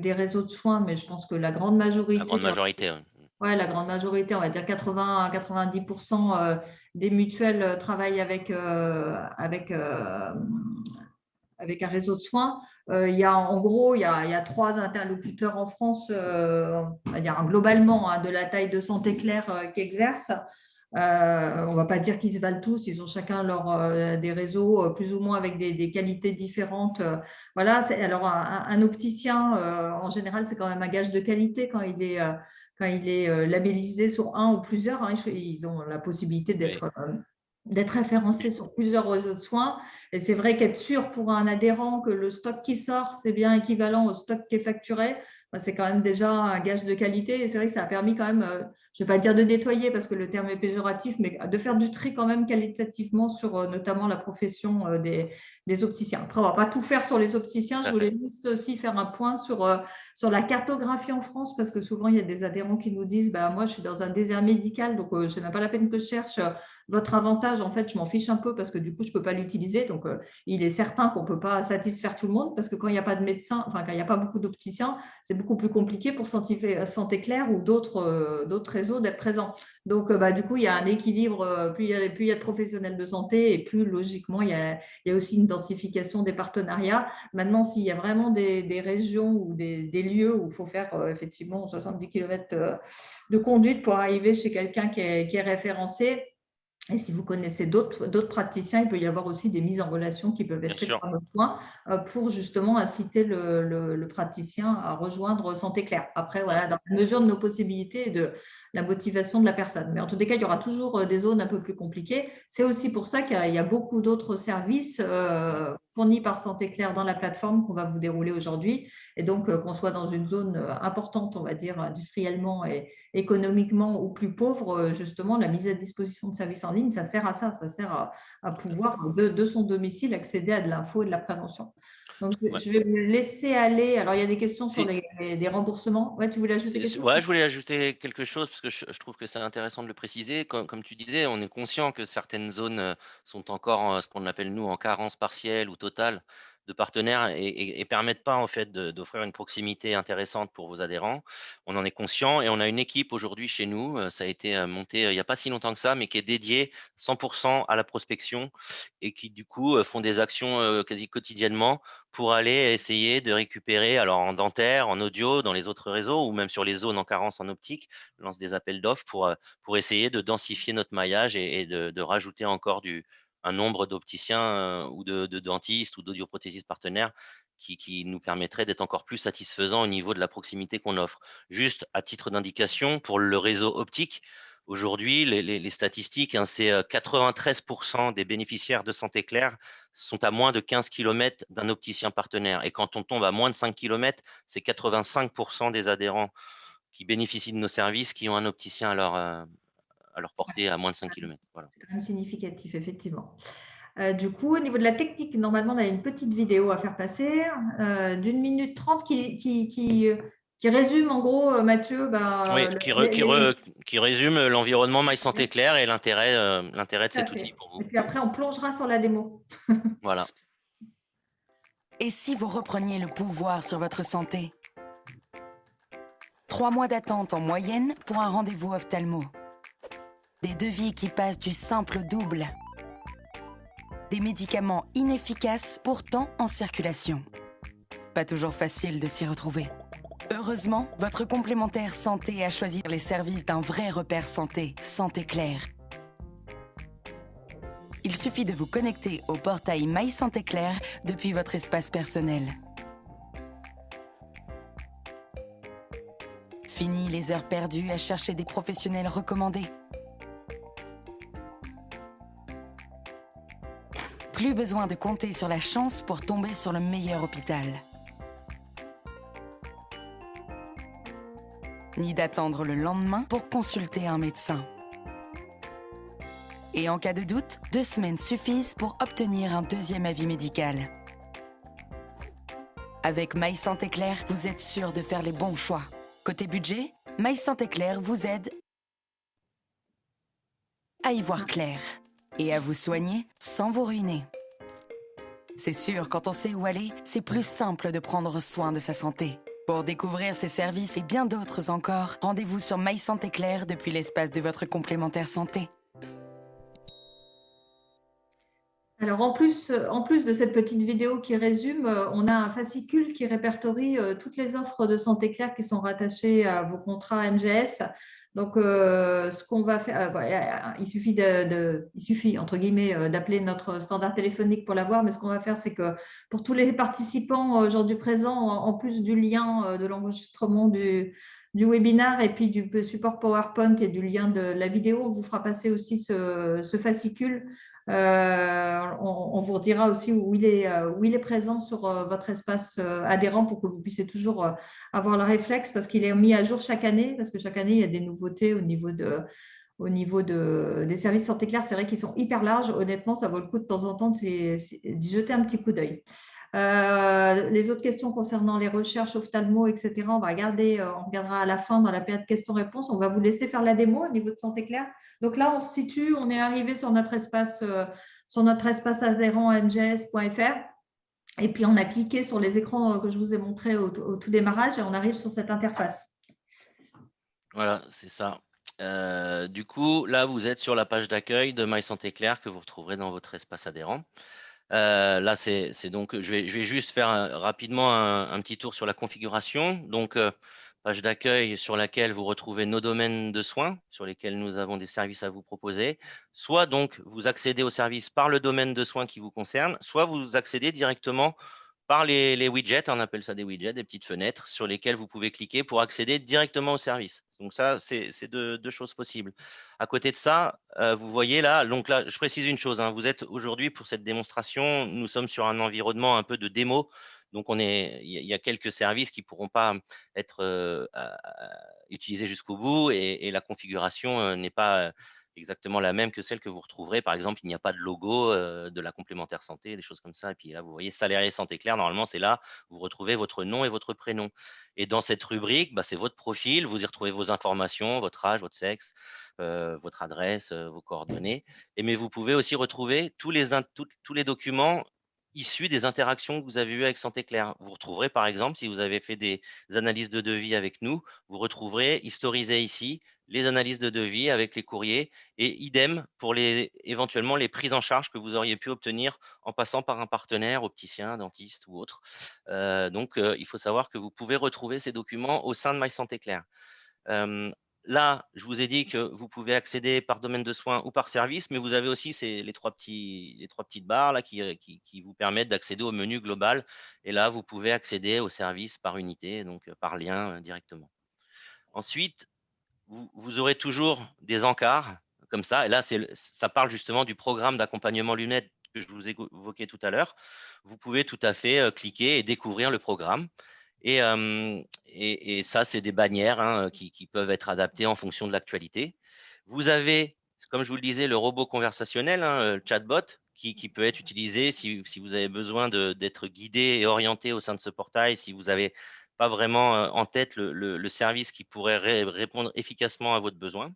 des réseaux de soins, mais je pense que la grande La majorité, grande majorité. ouais, la grande majorité, on va dire 80 à 90% des mutuelles travaillent avec un réseau de soins. Il y a en gros, il y a 3 interlocuteurs en France, on va dire globalement, hein, de la taille de Santé Claire qui exercent. On ne va pas dire qu'ils se valent tous, ils ont chacun des réseaux plus ou moins avec des qualités différentes. Voilà, alors un opticien, en général, c'est quand même un gage de qualité quand il est labellisé sur un ou plusieurs. Hein, ils ont la possibilité d'être référencés sur plusieurs réseaux de soins. Et c'est vrai qu'être sûr pour un adhérent que le stock qui sort, c'est bien équivalent au stock qui est facturé, c'est quand même déjà un gage de qualité. Et c'est vrai que ça a permis quand même, je ne vais pas dire de nettoyer parce que le terme est péjoratif, mais de faire du tri quand même qualitativement sur notamment la profession des opticiens. Après, on ne va pas tout faire sur les opticiens. Je voulais juste aussi faire un point sur la cartographie en France parce que souvent, il y a des adhérents qui nous disent moi, je suis dans un désert médical, donc ce n'est pas la peine que je cherche votre avantage. En fait, je m'en fiche un peu parce que du coup, je ne peux pas l'utiliser. Donc, il est certain qu'on ne peut pas satisfaire tout le monde parce que quand il n'y a pas de médecin, enfin, quand il n'y a pas beaucoup d'opticiens, c'est beaucoup plus compliqué pour Santé Claire ou d'autres réseaux d'être présents. Donc, du coup, il y a un équilibre. Plus il y a de professionnels de santé et plus logiquement, il y a aussi une densification des partenariats. Maintenant, s'il y a vraiment des régions ou des lieux où il faut faire effectivement 70 km de conduite pour arriver chez quelqu'un qui est référencé, et si vous connaissez d'autres praticiens, il peut y avoir aussi des mises en relation qui peuvent être faites par nos soins pour justement inciter le praticien à rejoindre Santé Claire. Après, voilà, dans la mesure de nos possibilités et de la motivation de la personne. Mais en tous les cas, il y aura toujours des zones un peu plus compliquées. C'est aussi pour ça qu'il y a beaucoup d'autres services fournis par Santé Claire dans la plateforme qu'on va vous dérouler aujourd'hui. Et donc, qu'on soit dans une zone importante, on va dire, industriellement et économiquement ou plus pauvre, justement, la mise à disposition de services en ligne, ça sert à ça. Ça sert à pouvoir, de son domicile, accéder à de l'info et de la prévention. Donc, Ouais. je vais vous laisser aller. Alors, il y a des questions sur des remboursements. Ouais, tu voulais ajouter quelque chose? Ouais, je voulais ajouter quelque chose parce que je trouve que c'est intéressant de le préciser. Comme tu disais, on est conscient que certaines zones sont encore ce qu'on appelle nous en carence partielle ou totale de partenaires et permettent pas en fait d'offrir une proximité intéressante pour vos adhérents. On en est conscient et on a une équipe aujourd'hui chez nous. Ça a été monté il n'y a pas si longtemps que ça, mais qui est dédiée 100% à la prospection et qui du coup font des actions quasi quotidiennement pour aller essayer de récupérer, alors en dentaire, en audio, dans les autres réseaux ou même sur les zones en carence en optique, lance des appels d'offres pour essayer de densifier notre maillage et de rajouter encore un nombre d'opticiens ou de dentistes ou d'audioprothésistes partenaires qui nous permettrait d'être encore plus satisfaisant au niveau de la proximité qu'on offre. Juste à titre d'indication, pour le réseau optique, aujourd'hui, les statistiques, hein, c'est 93% des bénéficiaires de Santé Claire sont à moins de 15 km d'un opticien partenaire. Et quand on tombe à moins de 5 km, c'est 85% des adhérents qui bénéficient de nos services qui ont un opticien à leur portée à moins de 5 km. Voilà. C'est quand même significatif, effectivement. Du coup, au niveau de la technique, normalement, on a une petite vidéo à faire passer d'une minute 30 qui résume, en gros, Mathieu, Oui, qui résume l'environnement My Santé Claire et l'intérêt de tout à cet outil fait. pour Et vous. puis après, on plongera sur la démo. Voilà. Et si vous repreniez le pouvoir sur votre santé? 3 mois d'attente en moyenne pour un rendez-vous ophtalmo. Des devis qui passent du simple au double. Des médicaments inefficaces pourtant en circulation. Pas toujours facile de s'y retrouver. Heureusement, votre complémentaire santé a choisi les services d'un vrai repère santé, Santé Claire. Il suffit de vous connecter au portail My Santé Claire depuis votre espace personnel. Fini les heures perdues à chercher des professionnels recommandés. Plus besoin de compter sur la chance pour tomber sur le meilleur hôpital. Ni d'attendre le lendemain pour consulter un médecin. Et en cas de doute, 2 semaines suffisent pour obtenir un deuxième avis médical. Avec My Santé Claire, vous êtes sûr de faire les bons choix. Côté budget, My Santé Claire vous aide à y voir clair et à vous soigner sans vous ruiner. C'est sûr, quand on sait où aller, c'est plus simple de prendre soin de sa santé. Pour découvrir ces services et bien d'autres encore, rendez-vous sur My Santé Claire depuis l'espace de votre complémentaire santé. Alors, en plus de cette petite vidéo qui résume, on a un fascicule qui répertorie toutes les offres de Santé Claire qui sont rattachées à vos contrats MGS. Donc, ce qu'on va faire, il suffit, entre guillemets, d'appeler notre standard téléphonique pour l'avoir, mais ce qu'on va faire, c'est que pour tous les participants aujourd'hui présents, en plus du lien de l'enregistrement du webinaire et puis du support PowerPoint et du lien de la vidéo, on vous fera passer aussi ce fascicule. On vous redira aussi où il est présent sur votre espace adhérent pour que vous puissiez toujours avoir le réflexe parce qu'il est mis à jour chaque année, parce que chaque année, il y a des nouveautés au niveau des services Santé Claire. C'est vrai qu'ils sont hyper larges. Honnêtement, ça vaut le coup de temps en temps d'y jeter un petit coup d'œil. Les autres questions concernant les recherches ophtalmo, etc., on regardera à la fin dans la période questions-réponses. On va vous laisser faire la démo au niveau de Santé Claire. Donc là, on se situe, on est arrivé sur notre espace adhérent mgs.fr. Et puis, on a cliqué sur les écrans que je vous ai montrés au tout démarrage et on arrive sur cette interface. Voilà, c'est ça. Du coup, là, vous êtes sur la page d'accueil de My Santé Claire que vous retrouverez dans votre espace adhérent. Là, c'est donc, je vais juste faire rapidement un petit tour sur la configuration. Donc, page d'accueil sur laquelle vous retrouvez nos domaines de soins, sur lesquels nous avons des services à vous proposer. Soit donc, vous accédez aux services par le domaine de soins qui vous concerne, soit vous accédez directement par les widgets, on appelle ça des widgets, des petites fenêtres sur lesquelles vous pouvez cliquer pour accéder directement au service. Donc ça, c'est deux choses possibles. À côté de ça, vous voyez là, donc là, je précise une chose, hein, vous êtes aujourd'hui pour cette démonstration, nous sommes sur un environnement un peu de démo. Donc, il y a quelques services qui ne pourront pas être utilisés jusqu'au bout et la configuration n'est pas exactement la même que celle que vous retrouverez. Par exemple, il n'y a pas de logo de la complémentaire santé, des choses comme ça. Et puis là, vous voyez salarié santé claire, normalement, c'est là, vous retrouvez votre nom et votre prénom. Et dans cette rubrique, c'est votre profil, vous y retrouvez vos informations, votre âge, votre sexe, votre adresse, vos coordonnées. Mais vous pouvez aussi retrouver tous les documents issus des interactions que vous avez eues avec Santé Claire. Vous retrouverez, par exemple, si vous avez fait des analyses de devis avec nous, vous retrouverez historisé ici les analyses de devis avec les courriers et idem pour éventuellement les prises en charge que vous auriez pu obtenir en passant par un partenaire, opticien, dentiste ou autre. Donc, il faut savoir que vous pouvez retrouver ces documents au sein de My Santé Claire. Là, je vous ai dit que vous pouvez accéder par domaine de soins ou par service, mais vous avez aussi les trois petites barres là, qui vous permettent d'accéder au menu global. Et là, vous pouvez accéder au service par unité, donc par lien directement. Ensuite, vous aurez toujours des encarts comme ça. Et là, ça parle justement du programme d'accompagnement lunettes que je vous ai évoqué tout à l'heure. Vous pouvez tout à fait cliquer et découvrir le programme. Et ça, c'est des bannières qui peuvent être adaptées en fonction de l'actualité. Vous avez, comme je vous le disais, le robot conversationnel, le chatbot, qui peut être utilisé si vous avez besoin d'être guidé et orienté au sein de ce portail, si vous n'avez pas vraiment en tête le service qui pourrait répondre efficacement à votre besoin.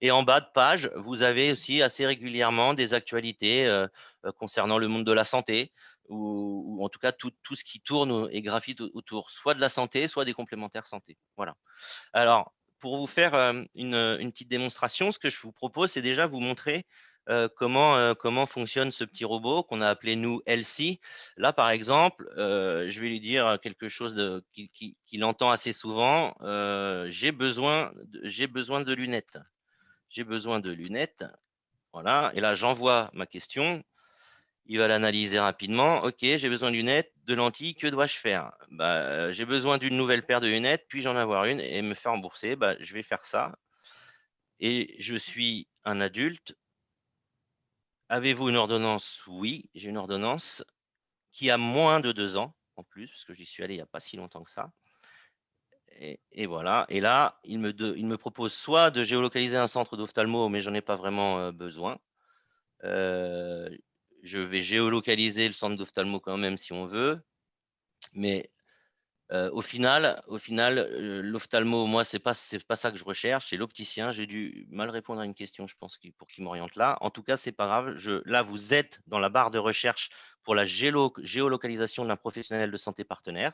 Et en bas de page, vous avez aussi assez régulièrement des actualités concernant le monde de la santé, ou en tout cas tout ce qui tourne et gravite autour, soit de la santé, soit des complémentaires santé. Voilà. Alors, pour vous faire une petite démonstration, ce que je vous propose, c'est déjà vous montrer comment fonctionne ce petit robot qu'on a appelé nous Elsie. Là, par exemple, je vais lui dire quelque chose qu'il entend assez souvent. J'ai besoin de lunettes. J'ai besoin de lunettes. Voilà. Et là, j'envoie ma question. Il va l'analyser rapidement. OK, j'ai besoin de lunettes, de lentilles. Que dois-je faire? J'ai besoin d'une nouvelle paire de lunettes. Puis-je en avoir une et me faire rembourser? Je vais faire ça. Et je suis un adulte. Avez-vous une ordonnance? Oui, j'ai une ordonnance qui a moins de 2 ans en plus, parce que j'y suis allé il n'y a pas si longtemps que ça. Et voilà. Et là, il me propose soit de géolocaliser un centre d'ophtalmo, mais j'en ai pas vraiment besoin. Je vais géolocaliser le centre d'ophtalmo quand même si on veut. Mais au final, l'ophtalmo, moi, c'est pas ça que je recherche, c'est l'opticien. J'ai dû mal répondre à une question, je pense, pour qu'il m'oriente là. En tout cas, c'est pas grave. Là, vous êtes dans la barre de recherche pour la géolocalisation d'un professionnel de santé partenaire.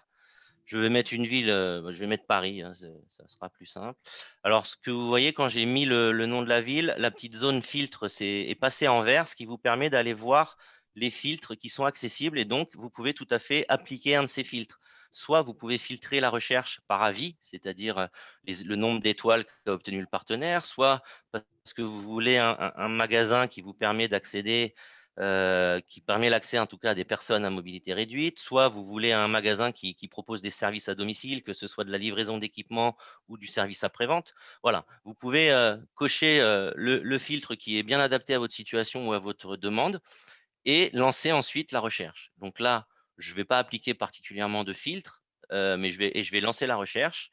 Je vais mettre une ville, je vais mettre Paris, ça sera plus simple. Alors, ce que vous voyez, quand j'ai mis le nom de la ville, la petite zone filtre est passée en vert, ce qui vous permet d'aller voir les filtres qui sont accessibles. Et donc, vous pouvez tout à fait appliquer un de ces filtres. Soit vous pouvez filtrer la recherche par avis, c'est-à-dire le nombre d'étoiles qu'a obtenu le partenaire, soit parce que vous voulez un magasin qui vous permet d'accéder qui permet l'accès en tout cas à des personnes à mobilité réduite, soit vous voulez un magasin qui propose des services à domicile, que ce soit de la livraison d'équipements ou du service après-vente. Voilà, vous pouvez cocher le filtre qui est bien adapté à votre situation ou à votre demande et lancer ensuite la recherche. Donc là, je ne vais pas appliquer particulièrement de filtre, mais je vais lancer la recherche.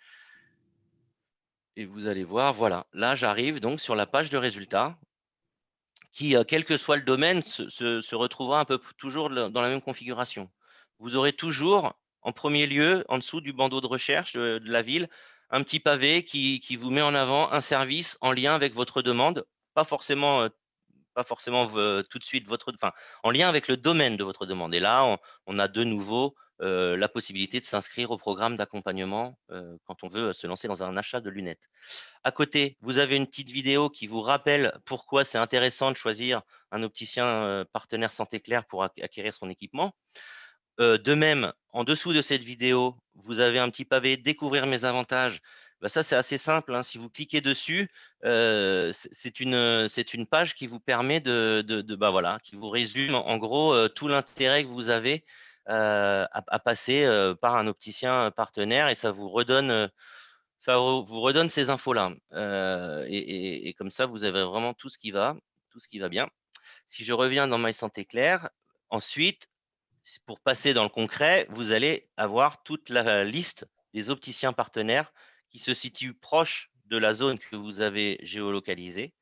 Et vous allez voir, voilà, là j'arrive donc sur la page de résultats qui, quel que soit le domaine, se retrouvera un peu toujours dans la même configuration. Vous aurez toujours, en premier lieu, en dessous du bandeau de recherche de la ville, un petit pavé qui vous met en avant un service en lien avec votre demande, pas forcément tout de suite en lien avec le domaine de votre demande. Et là, on a de nouveau la possibilité de s'inscrire au programme d'accompagnement quand on veut se lancer dans un achat de lunettes. À côté, vous avez une petite vidéo qui vous rappelle pourquoi c'est intéressant de choisir un opticien partenaire Santé Claire pour acquérir son équipement. De même, en dessous de cette vidéo, vous avez un petit pavé « Découvrir mes avantages ». Ça, c'est assez simple. Si vous cliquez dessus, c'est une page qui vous permet qui vous résume en gros tout l'intérêt que vous avez à passer par un opticien partenaire et ça vous redonne ces infos-là. Et comme ça, vous avez vraiment tout ce qui va bien. Si je reviens dans My Santé Claire, ensuite, pour passer dans le concret, vous allez avoir toute la liste des opticiens partenaires qui se situent proches de la zone que vous avez géolocalisée.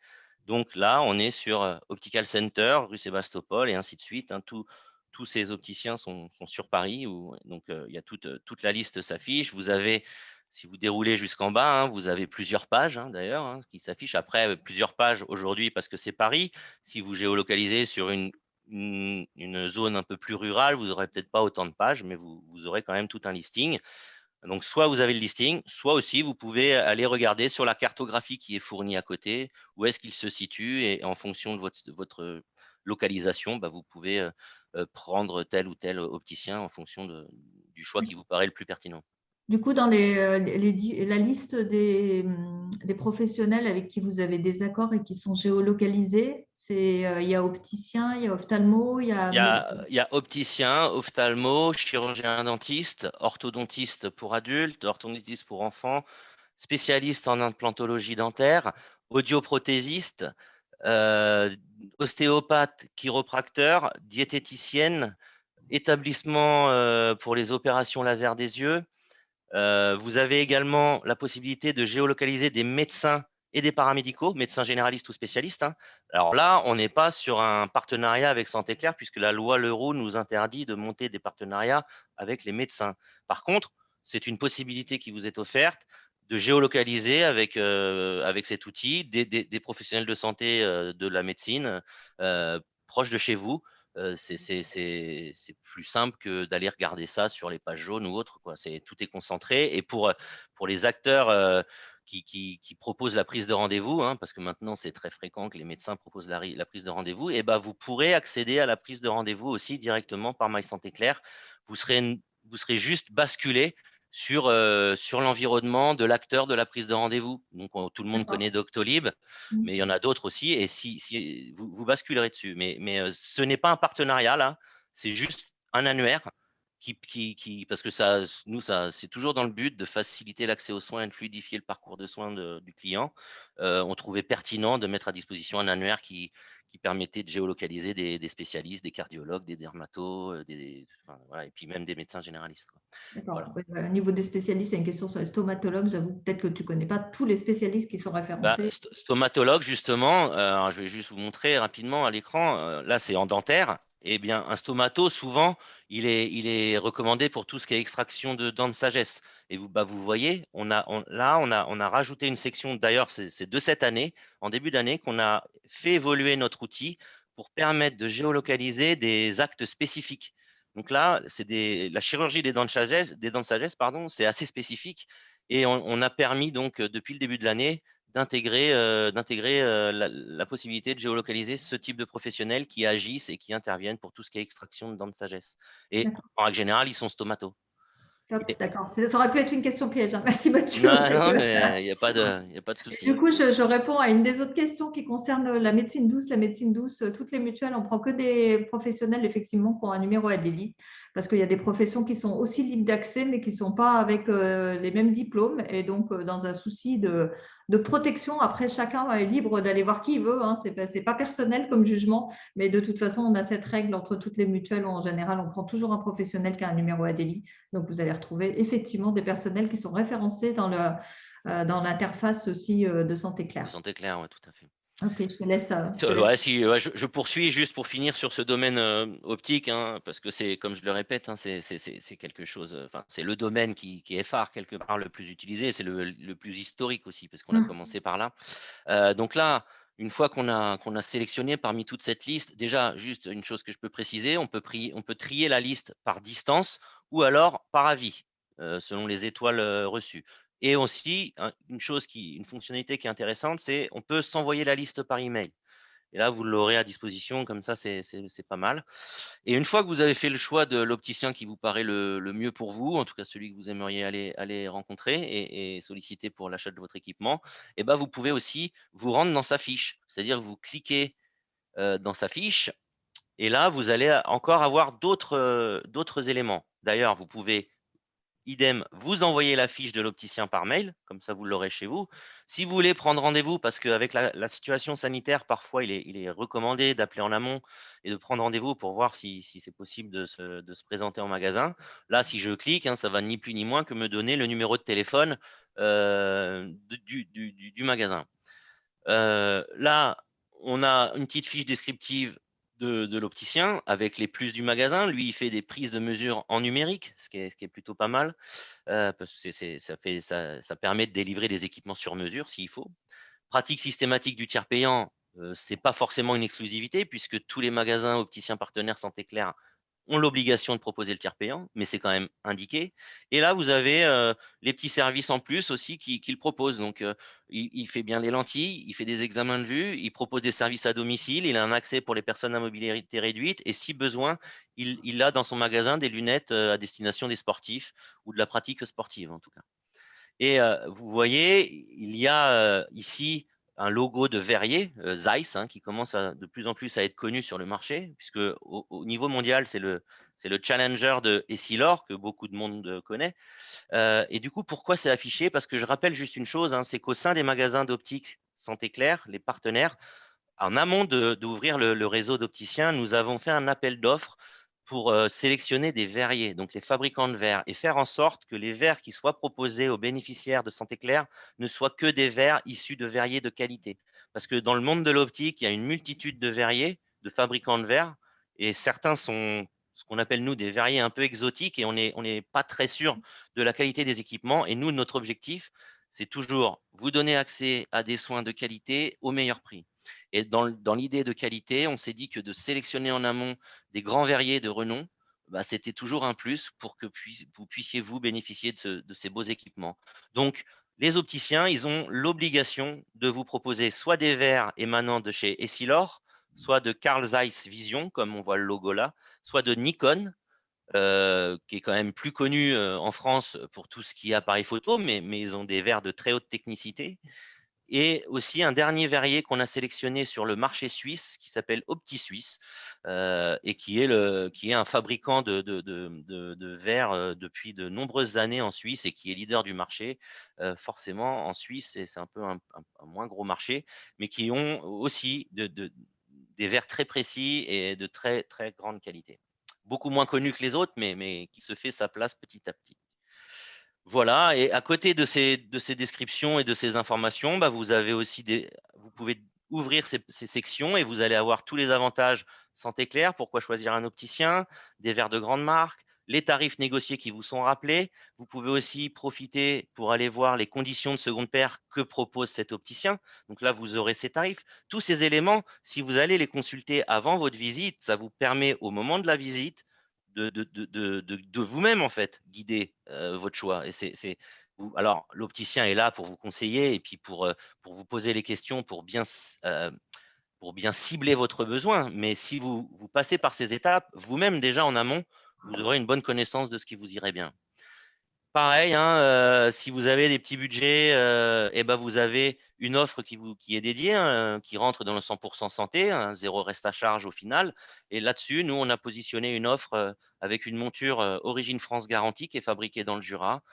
Donc là, on est sur Optical Center, rue Sébastopol et ainsi de suite. Hein. Tous ces opticiens sont sur Paris. Donc, il y a toute la liste s'affiche. Vous avez, si vous déroulez jusqu'en bas, hein, vous avez plusieurs pages d'ailleurs hein, qui s'affichent. Après, plusieurs pages aujourd'hui parce que c'est Paris. Si vous géolocalisez sur une zone un peu plus rurale, vous n'aurez peut-être pas autant de pages, mais vous aurez quand même tout un listing. Donc, soit vous avez le listing, soit aussi vous pouvez aller regarder sur la cartographie qui est fournie à côté, où est-ce qu'il se situe et en fonction de votre localisation, vous pouvez prendre tel ou tel opticien en fonction du choix qui vous paraît le plus pertinent. Du coup, dans la liste des professionnels avec qui vous avez des accords et qui sont géolocalisés, il y a opticien, il y a ophtalmo, il y a… Il y a opticien, ophtalmo, chirurgien dentiste, orthodontiste pour adultes, orthodontiste pour enfants, spécialiste en implantologie dentaire, audioprothésiste, ostéopathe, chiropracteur, diététicienne, établissement pour les opérations laser des yeux. Vous avez également la possibilité de géolocaliser des médecins et des paramédicaux, médecins généralistes ou spécialistes. Hein. Alors là, on n'est pas sur un partenariat avec Santé Claire puisque la loi Leroux nous interdit de monter des partenariats avec les médecins. Par contre, c'est une possibilité qui vous est offerte de géolocaliser avec cet outil des professionnels de santé de la médecine proches de chez vous. C'est plus simple que d'aller regarder ça sur les pages jaunes ou autres. Tout est concentré. Et pour les acteurs qui proposent la prise de rendez-vous, hein, parce que maintenant c'est très fréquent que les médecins proposent la prise de rendez-vous, et vous pourrez accéder à la prise de rendez-vous aussi directement par My Santé Claire. Vous serez juste basculé sur l'environnement de l'acteur de la prise de rendez-vous. Donc, tout le monde connaît Doctolib, mais il y en a d'autres aussi. Et si vous basculerez dessus. Mais ce n'est pas un partenariat, là. C'est juste un annuaire parce que c'est toujours dans le but de faciliter l'accès aux soins et de fluidifier le parcours de soins du client. On trouvait pertinent de mettre à disposition un annuaire qui permettait de géolocaliser des spécialistes, des cardiologues, des dermatos, et puis même des médecins généralistes. D'accord. Voilà. Au niveau des spécialistes, c'est une question sur les stomatologues. J'avoue peut-être que tu ne connais pas tous les spécialistes qui sont référencés. Stomatologue, justement, alors je vais juste vous montrer rapidement à l'écran. Là, c'est en dentaire. Eh bien, un stomato, souvent, il est recommandé pour tout ce qui est extraction de dents de sagesse. Et vous voyez, on a rajouté une section, d'ailleurs, c'est de cette année, en début d'année, qu'on a fait évoluer notre outil pour permettre de géolocaliser des actes spécifiques. Donc là, la chirurgie des dents de sagesse, c'est assez spécifique. Et on a permis, donc, depuis le début de l'année, d'intégrer la possibilité de géolocaliser ce type de professionnels qui agissent et qui interviennent pour tout ce qui est extraction de dents de sagesse. Et en règle générale, ils sont stomatos. D'accord. Ça aurait pu être une question piège. Hein. Merci Mathieu. Non, mais il n'y a pas de souci. Du coup, je réponds à une des autres questions qui concerne la médecine douce. La médecine douce, toutes les mutuelles, on prend que des professionnels effectivement qui ont un numéro ADELI parce qu'il y a des professions qui sont aussi libres d'accès mais qui ne sont pas avec les mêmes diplômes. Et donc, dans un souci de protection, après, chacun est libre d'aller voir qui il veut. Hein. Ce n'est pas personnel comme jugement, mais de toute façon, on a cette règle entre toutes les mutuelles où en général, on prend toujours un professionnel qui a un numéro ADELI. Donc, vous allez retrouver effectivement des personnels qui sont référencés dans l'interface aussi de Santé Claire. Santé Claire, oui, tout à fait. Ok, je te laisse. Je poursuis juste pour finir sur ce domaine optique, hein, parce que c'est, comme je le répète, hein, c'est quelque chose, c'est le domaine qui est phare quelque part le plus utilisé, c'est le plus historique aussi, parce qu'on a commencé par là. Donc là, une fois qu'on a sélectionné parmi toute cette liste, déjà, juste une chose que je peux préciser, on peut trier la liste par distance ou alors par avis, selon les étoiles reçues. Et aussi, une fonctionnalité qui est intéressante, c'est on peut s'envoyer la liste par email. Et là, vous l'aurez à disposition, comme ça, c'est pas mal. Et une fois que vous avez fait le choix de l'opticien qui vous paraît le mieux pour vous, en tout cas celui que vous aimeriez aller rencontrer et solliciter pour l'achat de votre équipement, vous pouvez aussi vous rendre dans sa fiche. C'est-à-dire que vous cliquez dans sa fiche et là, vous allez encore avoir d'autres éléments. D'ailleurs, vous pouvez idem, vous envoyez la fiche de l'opticien par mail, comme ça vous l'aurez chez vous. Si vous voulez prendre rendez-vous, parce qu'avec la situation sanitaire, parfois il est recommandé d'appeler en amont et de prendre rendez-vous pour voir si c'est possible de se présenter en magasin. Là, si je clique, hein, ça va ni plus ni moins que me donner le numéro de téléphone du magasin. Là, on a une petite fiche descriptive de l'opticien avec les plus du magasin. Lui, il fait des prises de mesure en numérique, ce qui est plutôt pas mal, parce que ça permet de délivrer des équipements sur mesure s'il faut. Pratique systématique du tiers payant, ce n'est pas forcément une exclusivité puisque tous les magasins opticiens partenaires Santé Claire ont l'obligation de proposer le tiers payant, mais c'est quand même indiqué. Et là, vous avez les petits services en plus aussi qu'il propose. Donc, il fait bien les lentilles, il fait des examens de vue, il propose des services à domicile, il a un accès pour les personnes à mobilité réduite et si besoin, il a dans son magasin des lunettes à destination des sportifs ou de la pratique sportive en tout cas. Et vous voyez, il y a ici un logo de verrier, Zeiss, qui commence de plus en plus à être connu sur le marché, puisque au niveau mondial, c'est le challenger de Essilor, que beaucoup de monde connaît. Et du coup, pourquoi c'est affiché? Parce que je rappelle juste une chose, c'est qu'au sein des magasins d'optique Santé Claire, les partenaires, en amont d'ouvrir le réseau d'opticiens, nous avons fait un appel d'offres pour sélectionner des verriers, donc les fabricants de verres, et faire en sorte que les verres qui soient proposés aux bénéficiaires de Santé Claire ne soient que des verres issus de verriers de qualité. Parce que dans le monde de l'optique, il y a une multitude de verriers, de fabricants de verres, et certains sont ce qu'on appelle, nous, des verriers un peu exotiques, et on n'est pas très sûr de la qualité des équipements. Et nous, notre objectif, c'est toujours vous donner accès à des soins de qualité au meilleur prix. Et dans l'idée de qualité, on s'est dit que de sélectionner en amont des grands verriers de renom, c'était toujours un plus pour que vous puissiez vous bénéficier de ces beaux équipements. Donc, les opticiens, ils ont l'obligation de vous proposer soit des verres émanant de chez Essilor, soit de Carl Zeiss Vision, comme on voit le logo là, soit de Nikon, qui est quand même plus connu en France pour tout ce qui est appareil photo, mais ils ont des verres de très haute technicité. Et aussi un dernier verrier qu'on a sélectionné sur le marché suisse qui s'appelle OptiSuisse et qui est un fabricant de verres depuis de nombreuses années en Suisse et qui est leader du marché. Forcément, en Suisse, c'est un peu un moins gros marché, mais qui ont aussi des verres très précis et de très, très grande qualité. Beaucoup moins connu que les autres, mais qui se fait sa place petit à petit. Voilà, et à côté de ces descriptions et de ces informations, vous avez aussi vous pouvez ouvrir ces sections et vous allez avoir tous les avantages Santé Claire, pourquoi choisir un opticien, des verres de grande marque, les tarifs négociés qui vous sont rappelés. Vous pouvez aussi profiter pour aller voir les conditions de seconde paire que propose cet opticien. Donc là, vous aurez ces tarifs. Tous ces éléments, si vous allez les consulter avant votre visite, ça vous permet au moment de la visite de vous-même, en fait, guider votre choix. Et alors, l'opticien est là pour vous conseiller et puis pour vous poser les questions, pour bien cibler votre besoin. Mais si vous passez par ces étapes, vous-même, déjà en amont, vous aurez une bonne connaissance de ce qui vous irait bien. Pareil, si vous avez des petits budgets, vous avez une offre qui est dédiée, qui rentre dans le 100% santé, zéro reste à charge au final. Et là-dessus, nous, on a positionné une offre avec une monture Origine France Garantie qui est fabriquée dans le Jura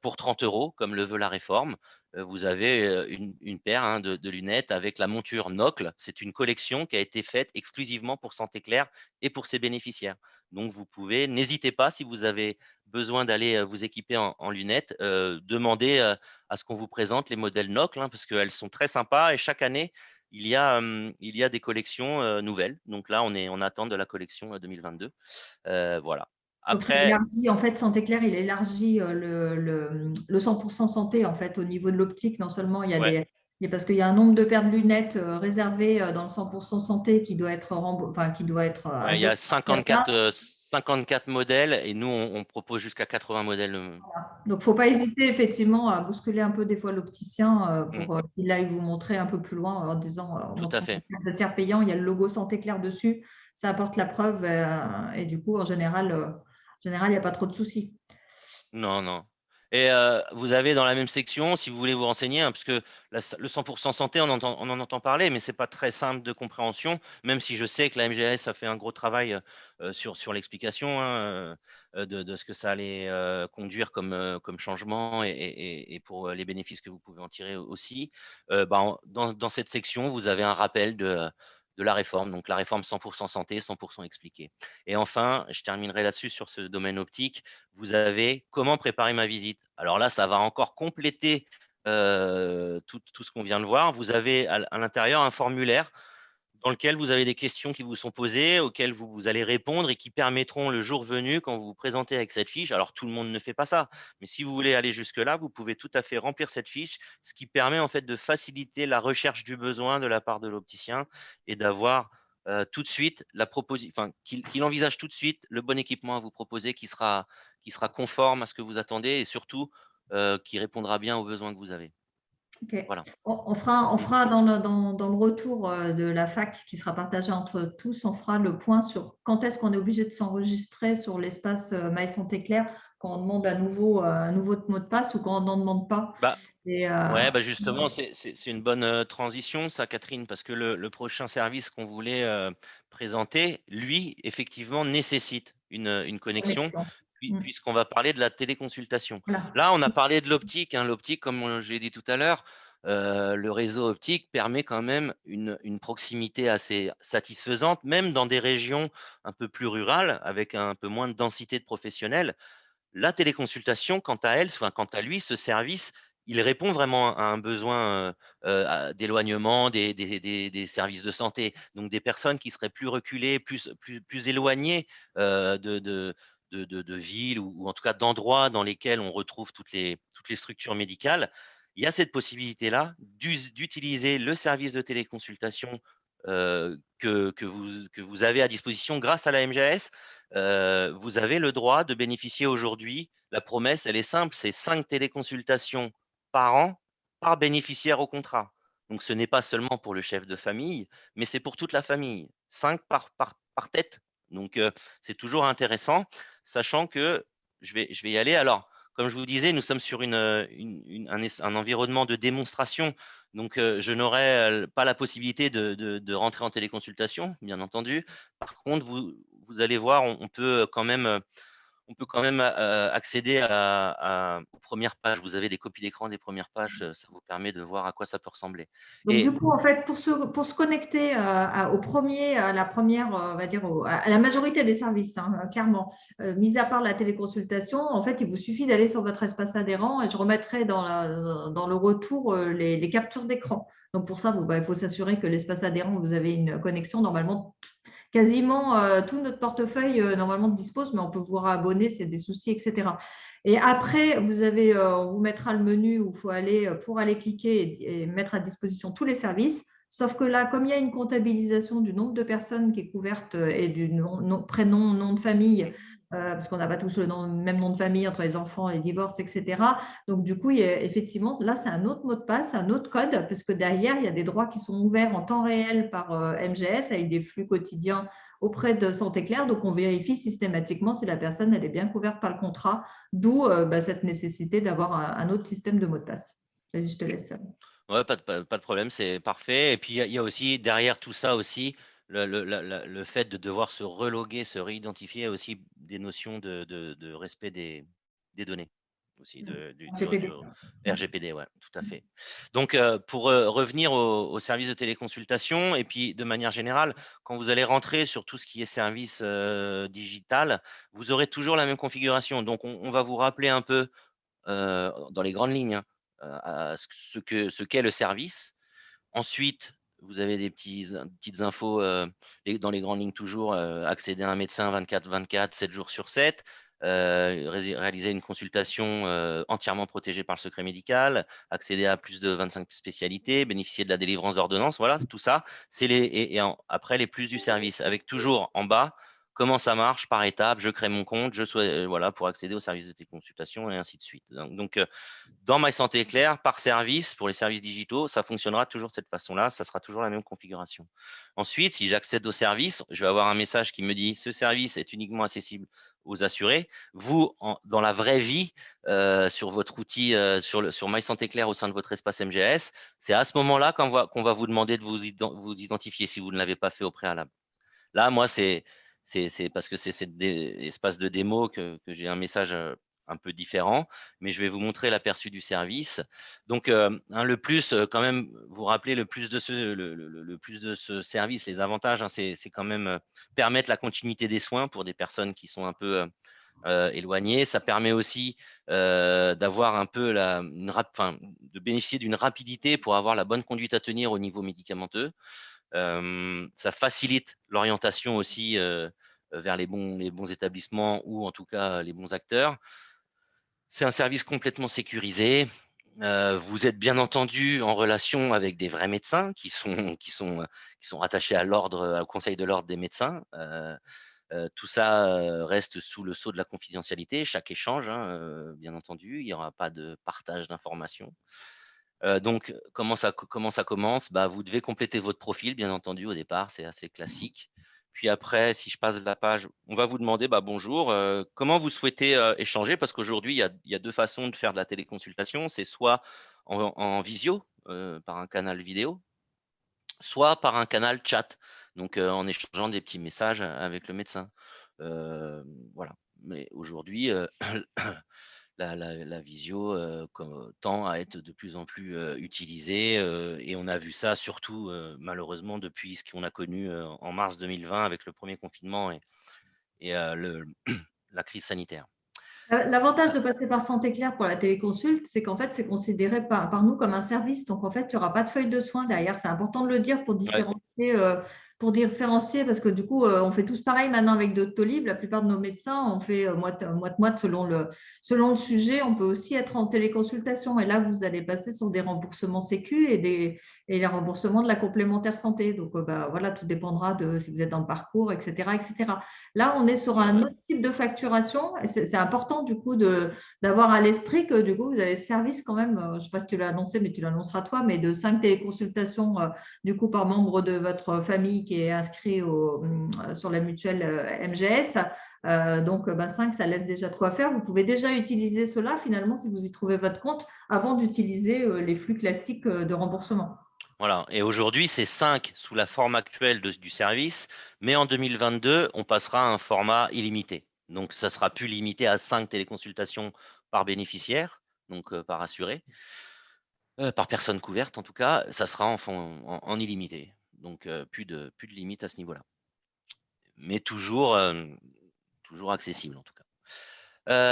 pour 30 €, comme le veut la réforme. Vous avez une paire de lunettes avec la monture Nocle. C'est une collection qui a été faite exclusivement pour Santé Claire et pour ses bénéficiaires. Donc, n'hésitez pas si vous avez besoin d'aller vous équiper en lunettes, demandez à ce qu'on vous présente les modèles Nocle, parce qu'elles sont très sympas et chaque année, il y a des collections nouvelles. Donc là, on est en attente de la collection 2022. Voilà. Donc, ça Après, élargit, en fait, Santé Claire, il élargit le 100% santé, en fait, au niveau de l'optique. Non seulement il y a parce qu'il y a un nombre de paires de lunettes réservées dans le 100% santé qui doit être il y a 54 modèles et nous, on propose jusqu'à 80 modèles. Donc, il ne faut pas hésiter effectivement à bousculer un peu des fois l'opticien pour qu'il aille vous montrer un peu plus loin en disant Tout à fait. Le tiers payant, il y a le logo Santé Claire dessus, ça apporte la preuve et du coup, en général, il n'y a pas trop de soucis. Non, non. Et vous avez dans la même section, si vous voulez vous renseigner, parce que le 100% santé, on en entend parler, mais ce n'est pas très simple de compréhension, même si je sais que la MGS a fait un gros travail sur l'explication de ce que ça allait conduire comme changement et pour les bénéfices que vous pouvez en tirer aussi. Dans cette section, vous avez un rappel de la réforme, donc la réforme 100% santé, 100% expliquée. Et enfin, je terminerai là-dessus sur ce domaine optique, vous avez comment préparer ma visite. Alors là, ça va encore compléter tout ce qu'on vient de voir. Vous avez à l'intérieur un formulaire dans lequel vous avez des questions qui vous sont posées, auxquelles vous allez répondre et qui permettront le jour venu, quand vous vous présentez avec cette fiche, alors tout le monde ne fait pas ça, mais si vous voulez aller jusque-là, vous pouvez tout à fait remplir cette fiche, ce qui permet en fait de faciliter la recherche du besoin de la part de l'opticien et d'avoir tout de suite la proposition, enfin, qu'il envisage tout de suite le bon équipement à vous proposer qui sera conforme à ce que vous attendez et surtout qui répondra bien aux besoins que vous avez. Ok. Voilà. On fera dans le retour de la fac qui sera partagé entre tous, on fera le point sur quand est-ce qu'on est obligé de s'enregistrer sur l'espace My Santé Claire quand on demande un nouveau mot de passe ou quand on n'en demande pas. Bah, Et, ouais, bah justement, c'est une bonne transition, ça, Catherine, parce que le prochain service qu'on voulait présenter, lui, effectivement, nécessite une connexion, connexion. puisqu'on va parler de la téléconsultation. Voilà. Là, on a parlé de l'optique. Hein, l'optique, comme je l'ai dit tout à l'heure, le réseau optique permet quand même une proximité assez satisfaisante, même dans des régions un peu plus rurales, avec un peu moins de densité de professionnels. La téléconsultation, quant à elle, enfin, quant à lui, ce service, il répond vraiment à un besoin d'éloignement des services de santé. Donc, des personnes qui seraient plus reculées, plus éloignées de villes ou en tout cas d'endroits dans lesquels on retrouve toutes les structures médicales. Il y a cette possibilité-là d'utiliser le service de téléconsultation que vous avez à disposition grâce à la MGAS. Vous avez le droit de bénéficier aujourd'hui. La promesse, elle est simple, c'est 5 téléconsultations par an, par bénéficiaire au contrat. Donc, ce n'est pas seulement pour le chef de famille, mais c'est pour toute la famille. 5 par tête. Donc, c'est toujours intéressant, sachant que je vais y aller. Alors, comme je vous disais, nous sommes sur un environnement de démonstration. Donc, je n'aurai pas la possibilité de rentrer en téléconsultation, bien entendu. Par contre, vous allez voir, on peut quand même accéder aux premières pages. Vous avez des copies d'écran des premières pages, ça vous permet de voir à quoi ça peut ressembler. Donc, Et du coup, en fait, pour se connecter à la première, on va dire, à la majorité des services, hein, clairement, mis à part la téléconsultation, en fait, il vous suffit d'aller sur votre espace adhérent et je remettrai dans le retour les captures d'écran. Donc, pour ça, il faut s'assurer que l'espace adhérent, vous avez une connexion. Normalement, quasiment tout notre portefeuille normalement dispose, mais on peut vous réabonner s'il y a des soucis, etc. Et après, on vous mettra le menu où il faut aller pour aller cliquer et mettre à disposition tous les services. Sauf que là, comme il y a une comptabilisation du nombre de personnes qui est couverte et du prénom, nom de famille, parce qu'on n'a pas tous le même nom de famille entre les enfants, les divorces, etc. Donc, du coup, effectivement, là, c'est un autre mot de passe, un autre code, parce que derrière, il y a des droits qui sont ouverts en temps réel par MGS avec des flux quotidiens auprès de Santé Claire. Donc, on vérifie systématiquement si la personne elle est bien couverte par le contrat, d'où cette nécessité d'avoir un autre système de mot de passe. Vas-y, je te laisse. ouais, pas de problème, c'est parfait. Et puis, il y a aussi, derrière tout ça aussi, le fait de devoir se reloguer, se réidentifier, aussi des notions de respect des données, aussi RGPD. RGPD, ouais, tout à fait. Donc, pour revenir au service de téléconsultation, et puis de manière générale, quand vous allez rentrer sur tout ce qui est service digital, vous aurez toujours la même configuration. Donc, on va vous rappeler un peu dans les grandes lignes, hein, à ce qu'est le service. Ensuite, vous avez des petites infos dans les grandes lignes toujours, accéder à un médecin 24/24, 7 jours sur 7, réaliser une consultation entièrement protégée par le secret médical, accéder à plus de 25 spécialités, bénéficier de la délivrance d'ordonnance. Voilà, tout ça, c'est après les plus du service, avec toujours en bas comment ça marche par étapes, je crée mon compte, voilà, pour accéder au service de tes consultations et ainsi de suite. Donc, dans My Santé Claire, par service, pour les services digitaux, ça fonctionnera toujours de cette façon-là, ça sera toujours la même configuration. Ensuite, si j'accède au service, je vais avoir un message qui me dit « Ce service est uniquement accessible aux assurés ». Vous, dans la vraie vie, sur votre outil, sur My Santé Claire au sein de votre espace MGS, c'est à ce moment-là qu'on va vous demander de vous identifier si vous ne l'avez pas fait au préalable. Là, moi, c'est parce que c'est cet espace de démo que j'ai un message un peu différent, mais je vais vous montrer l'aperçu du service. Donc, le plus, quand même, vous rappelez le plus de ce service, les avantages, hein, c'est quand même permettre la continuité des soins pour des personnes qui sont un peu éloignées. Ça permet aussi d'avoir un peu de bénéficier d'une rapidité pour avoir la bonne conduite à tenir au niveau médicamenteux. Ça facilite l'orientation aussi vers les bons établissements ou en tout cas les bons acteurs. C'est un service complètement sécurisé. Vous êtes bien entendu en relation avec des vrais médecins qui sont rattachés à l'ordre, au conseil de l'ordre des médecins. Tout ça reste sous le sceau de la confidentialité, chaque échange, hein, bien entendu, il n'y aura pas de partage d'informations. Donc, comment ça commence? Vous devez compléter votre profil, bien entendu, au départ, c'est assez classique. Puis après, si je passe la page, on va vous demander bonjour, comment vous souhaitez échanger? Parce qu'aujourd'hui, il y a deux façons de faire de la téléconsultation. C'est soit en visio, par un canal vidéo, soit par un canal chat, donc en échangeant des petits messages avec le médecin. Voilà. Mais aujourd'hui, la visio tend à être de plus en plus utilisée et on a vu ça surtout malheureusement depuis ce qu'on a connu en mars 2020 avec le premier confinement et la crise sanitaire. L'avantage de passer par Santé Claire pour la téléconsulte, c'est qu'en fait, c'est considéré par nous comme un service. Donc, en fait, il n'y aura pas de feuille de soins derrière. C'est important de le dire pour différencier, parce que du coup, on fait tous pareil maintenant avec Doctolib. La plupart de nos médecins, on fait moite selon le sujet. On peut aussi être en téléconsultation. Et là, vous allez passer sur des remboursements sécu et les remboursements de la complémentaire santé. Donc, voilà, tout dépendra de si vous êtes dans le parcours, etc., etc. Là, on est sur un autre type de facturation. Et c'est important, du coup, d'avoir à l'esprit que, du coup, vous avez ce service quand même, je ne sais pas si tu l'as annoncé, mais tu l'annonceras toi, mais de 5 téléconsultations, du coup, par membre de votre famille qui est inscrit sur la mutuelle MGS. Donc, 5, ça laisse déjà de quoi faire. Vous pouvez déjà utiliser cela, finalement, si vous y trouvez votre compte, avant d'utiliser les flux classiques de remboursement. Voilà. Et aujourd'hui, c'est 5 sous la forme actuelle du service, mais en 2022, on passera à un format illimité. Donc, ça sera plus limité à 5 téléconsultations par bénéficiaire, donc par assuré, par personne couverte en tout cas, ça sera en illimité. Donc, plus de limite à ce niveau-là. Mais toujours accessible en tout cas.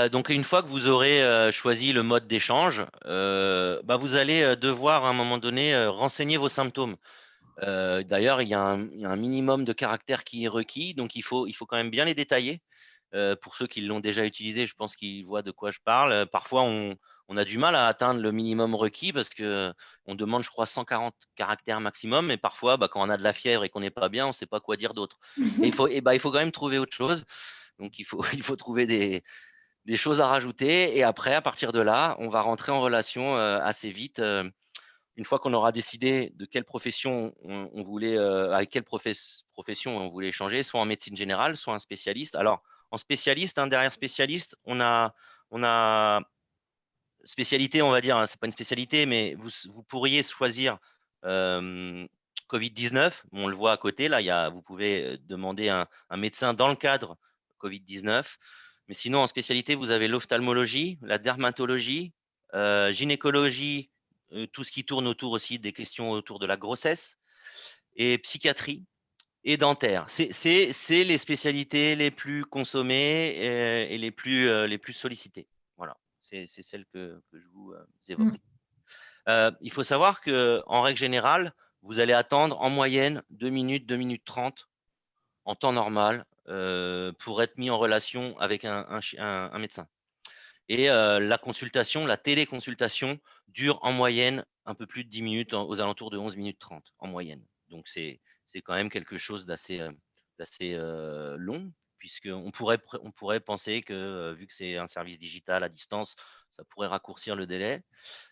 Donc, une fois que vous aurez choisi le mode d'échange, vous allez devoir à un moment donné renseigner vos symptômes. D'ailleurs, il y a un minimum de caractères qui est requis, donc il faut quand même bien les détailler. Pour ceux qui l'ont déjà utilisé, je pense qu'ils voient de quoi je parle. Parfois, on a du mal à atteindre le minimum requis parce qu'on demande, je crois, 140 caractères maximum. Et parfois, quand on a de la fièvre et qu'on n'est pas bien, on ne sait pas quoi dire d'autre. Et il faut quand même trouver autre chose. Donc, il faut trouver des choses à rajouter. Et après, à partir de là, on va rentrer en relation assez vite. Une fois qu'on aura décidé de quelle profession on voulait, avec quelle profession on voulait échanger, soit en médecine générale, soit un spécialiste. Alors, en spécialiste, derrière spécialiste, on a spécialité, on va dire, hein, c'est pas une spécialité, mais vous pourriez choisir Covid-19. On le voit à côté, là, vous pouvez demander un médecin dans le cadre Covid-19. Mais sinon, en spécialité, vous avez l'ophtalmologie, la dermatologie, gynécologie, tout ce qui tourne autour aussi des questions autour de la grossesse, et psychiatrie et dentaire. C'est les spécialités les plus consommées et les plus sollicitées. Voilà, c'est celle que je vous évoque. Il faut savoir qu'en règle générale, vous allez attendre en moyenne 2 minutes, 2 minutes 30 en temps normal pour être mis en relation avec un médecin. Et la consultation, la téléconsultation dure en moyenne un peu plus de 10 minutes, aux alentours de 11 minutes 30 en moyenne. Donc, c'est quand même quelque chose d'assez long, puisqu'on pourrait penser que, vu que c'est un service digital à distance, ça pourrait raccourcir le délai.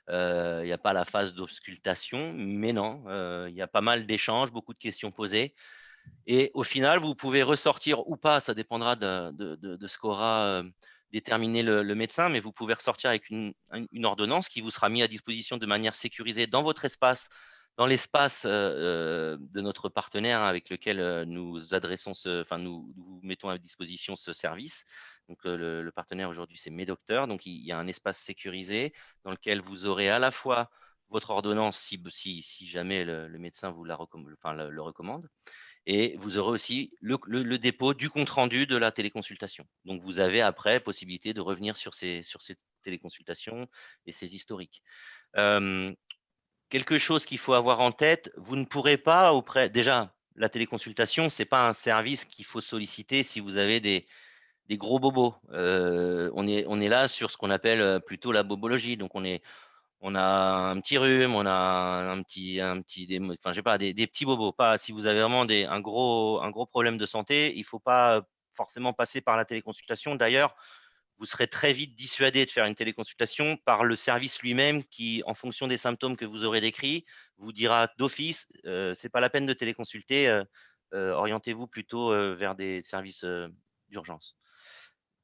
Il n'y a pas la phase d'auscultation, mais non, il y a pas mal d'échanges, beaucoup de questions posées. Et au final, vous pouvez ressortir ou pas, ça dépendra de ce qu'aura déterminé le médecin, mais vous pouvez ressortir avec une ordonnance qui vous sera mise à disposition de manière sécurisée dans votre espace, dans l'espace de notre partenaire avec lequel nous adressons nous vous mettons à disposition ce service. Donc, le partenaire aujourd'hui, c'est Médocteur. Donc, il y a un espace sécurisé dans lequel vous aurez à la fois votre ordonnance si jamais le médecin vous le recommande. Et vous aurez aussi le dépôt du compte-rendu de la téléconsultation. Donc, vous avez après possibilité de revenir sur ces téléconsultations et ces historiques. quelque chose qu'il faut avoir en tête, vous ne pourrez pas déjà, la téléconsultation, ce n'est pas un service qu'il faut solliciter si vous avez des gros bobos. On est là sur ce qu'on appelle plutôt la bobologie. Donc, on a un petit rhume, on a enfin, je sais pas, des petits bobos. Pas, si vous avez vraiment un gros problème de santé, il ne faut pas forcément passer par la téléconsultation. D'ailleurs, vous serez très vite dissuadé de faire une téléconsultation par le service lui-même qui, en fonction des symptômes que vous aurez décrits, vous dira d'office, c'est pas la peine de téléconsulter, orientez-vous plutôt vers des services d'urgence.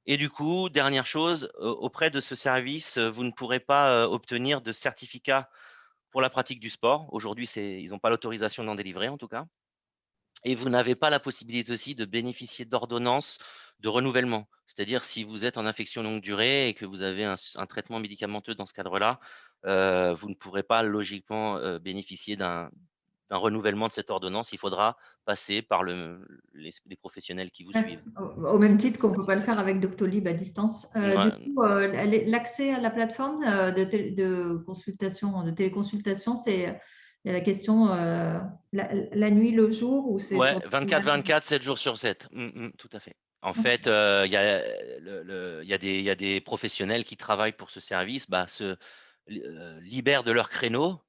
Et du coup, dernière chose, auprès de ce service, vous ne pourrez pas obtenir de certificat pour la pratique du sport. Aujourd'hui, ils n'ont pas l'autorisation d'en délivrer en tout cas. Et vous n'avez pas la possibilité aussi de bénéficier d'ordonnances de renouvellement. C'est-à-dire si vous êtes en infection longue durée et que vous avez un traitement médicamenteux dans ce cadre-là, vous ne pourrez pas logiquement bénéficier d'un renouvellement de cette ordonnance. Il faudra passer par les professionnels qui vous Ouais, suivent. au même titre qu'on ne peut pas le faire avec Doctolib à distance. Du Ouais. coup, l'accès à la plateforme de consultation, de téléconsultation, c'est il y a la question la nuit, le jour, ou c'est Ouais, sur 24/24, 7 jours sur 7. Tout à fait. En fait, il y a des professionnels qui travaillent pour ce service, se libèrent de leur créneau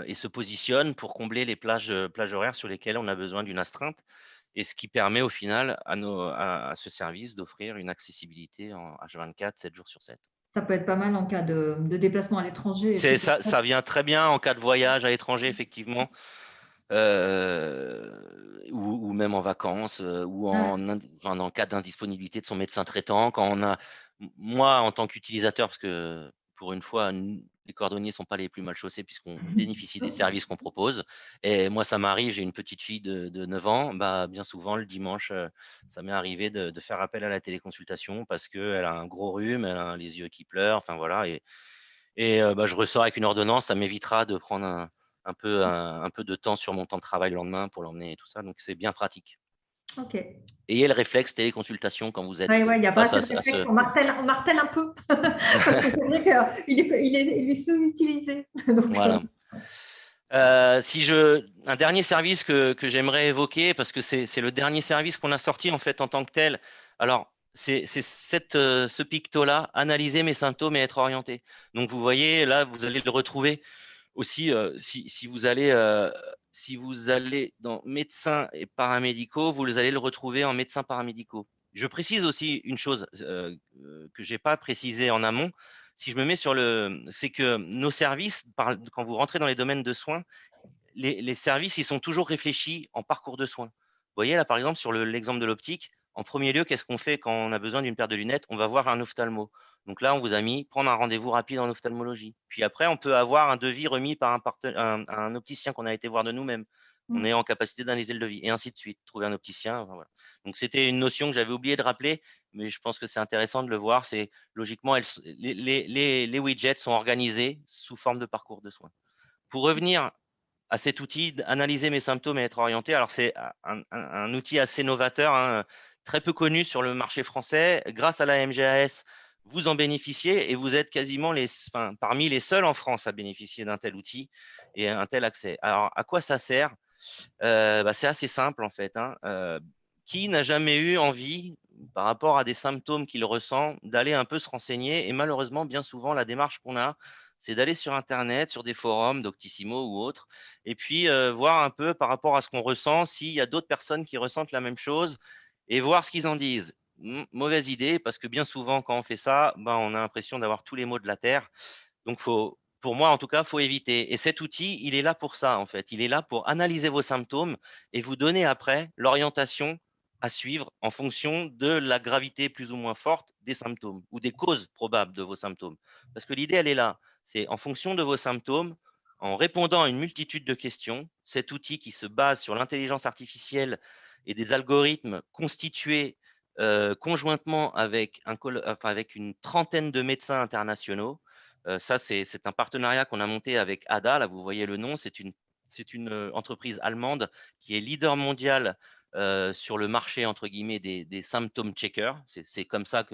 et se positionnent pour combler les plages horaires sur lesquelles on a besoin d'une astreinte. Et ce qui permet au final à ce service d'offrir une accessibilité en H24, 7 jours sur 7. Ça peut être pas mal en cas de déplacement à l'étranger. Ça vient très bien en cas de voyage à l'étranger, effectivement. Ou même en vacances, ou en cas d'indisponibilité de son médecin traitant. Moi, en tant qu'utilisateur, parce que pour une fois, les cordonniers ne sont pas les plus mal chaussés puisqu'on bénéficie des services qu'on propose. Et moi, ça m'arrive, j'ai une petite fille de 9 ans, bien souvent, le dimanche, ça m'est arrivé de faire appel à la téléconsultation parce qu'elle a un gros rhume, elle a les yeux qui pleurent, enfin voilà. Et je ressors avec une ordonnance, ça m'évitera de prendre un peu de temps sur mon temps de travail le lendemain pour l'emmener et tout ça. Donc, c'est bien pratique. Ok. Ayez le réflexe téléconsultation quand vous êtes Oui, il n'y a pas face assez de réflexe. On martèle un peu. Parce que c'est vrai qu'il est sous-utilisé. Voilà. Un dernier service que j'aimerais évoquer, parce que c'est le dernier service qu'on a sorti en fait en tant que tel. Alors, c'est ce picto-là, analyser mes symptômes et être orienté. Donc, vous voyez, là, vous allez le retrouver aussi si vous allez dans médecins et paramédicaux, vous allez le retrouver en médecins paramédicaux. Je précise aussi une chose que je n'ai pas précisé en amont. Si je me mets c'est que nos services, quand vous rentrez dans les domaines de soins, les services, ils sont toujours réfléchis en parcours de soins. Vous voyez là, par exemple, sur l'exemple de l'optique, en premier lieu, qu'est-ce qu'on fait quand on a besoin d'une paire de lunettes? On va voir un ophtalmo. Donc là, on vous a mis prendre un rendez-vous rapide en ophtalmologie. Puis après, on peut avoir un devis remis par un opticien qu'on a été voir de nous-mêmes. On est en capacité d'analyser le devis et ainsi de suite. Trouver un opticien. Enfin, voilà. Donc c'était une notion que j'avais oublié de rappeler, mais je pense que c'est intéressant de le voir. C'est logiquement, les widgets sont organisés sous forme de parcours de soins. Pour revenir à cet outil d'analyser mes symptômes et être orienté. Alors, c'est un outil assez novateur, hein, très peu connu sur le marché français. Grâce à la MGAS, vous en bénéficiez et vous êtes quasiment parmi les seuls en France à bénéficier d'un tel outil et un tel accès. Alors, à quoi ça sert? C'est assez simple en fait. Qui n'a jamais eu envie, par rapport à des symptômes qu'il ressent, d'aller un peu se renseigner? Et malheureusement, bien souvent, la démarche qu'on a, c'est d'aller sur Internet, sur des forums, Doctissimo ou autres, et puis voir un peu par rapport à ce qu'on ressent, s'il y a d'autres personnes qui ressentent la même chose, et voir ce qu'ils en disent. Mauvaise idée, parce que bien souvent, quand on fait ça, on a l'impression d'avoir tous les maux de la terre. Donc, pour moi, en tout cas, il faut éviter. Et cet outil, il est là pour ça, en fait. Il est là pour analyser vos symptômes et vous donner après l'orientation à suivre en fonction de la gravité plus ou moins forte des symptômes ou des causes probables de vos symptômes. Parce que l'idée, elle est là. C'est en fonction de vos symptômes, en répondant à une multitude de questions, cet outil qui se base sur l'intelligence artificielle et des algorithmes constitués conjointement avec une trentaine de médecins internationaux. Ça, c'est un partenariat qu'on a monté avec ADA. Là, vous voyez le nom. C'est une entreprise allemande qui est leader mondial sur le marché entre guillemets des symptômes checkers. C'est comme ça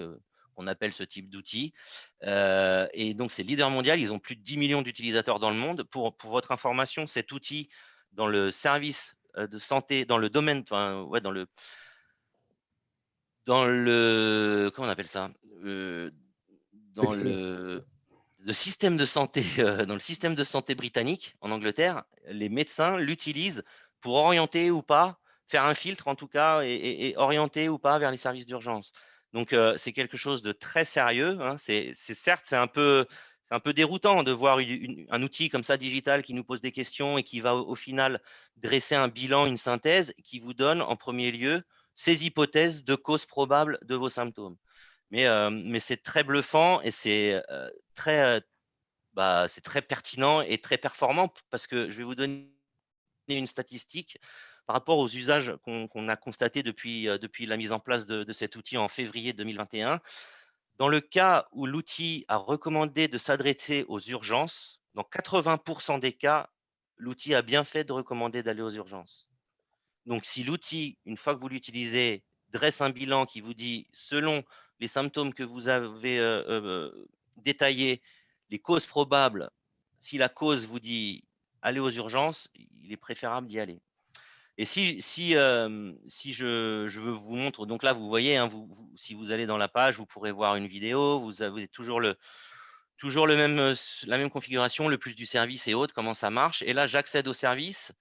qu'on appelle ce type d'outil. Et donc, c'est leader mondial. Ils ont plus de 10 millions d'utilisateurs dans le monde. Pour votre information, cet outil dans le service de santé, dans le domaine, enfin, ouais, dans le, comment on appelle ça, dans le système de santé, dans le système de santé britannique en Angleterre, les médecins l'utilisent pour orienter ou pas, faire un filtre en tout cas, et orienter ou pas vers les services d'urgence. Donc c'est quelque chose de très sérieux, hein. Certes, c'est un peu déroutant de voir un outil comme ça digital qui nous pose des questions et qui va au final dresser un bilan, une synthèse qui vous donne en premier lieu ces hypothèses de cause probable de vos symptômes. Mais c'est très bluffant et c'est c'est très pertinent et très performant, parce que je vais vous donner une statistique par rapport aux usages qu'on a constatés depuis la mise en place de cet outil en février 2021. Dans le cas où l'outil a recommandé de s'adresser aux urgences, dans 80% des cas, l'outil a bien fait de recommander d'aller aux urgences. Donc, si l'outil, une fois que vous l'utilisez, dresse un bilan qui vous dit, selon les symptômes que vous avez détaillés, les causes probables, si la cause vous dit allez aux urgences, il est préférable d'y aller. Et si je vous montre, donc là, vous voyez, hein, si vous allez dans la page, vous pourrez voir une vidéo, vous avez toujours la même configuration, le plus du service et autres, comment ça marche. Et là, j'accède au service.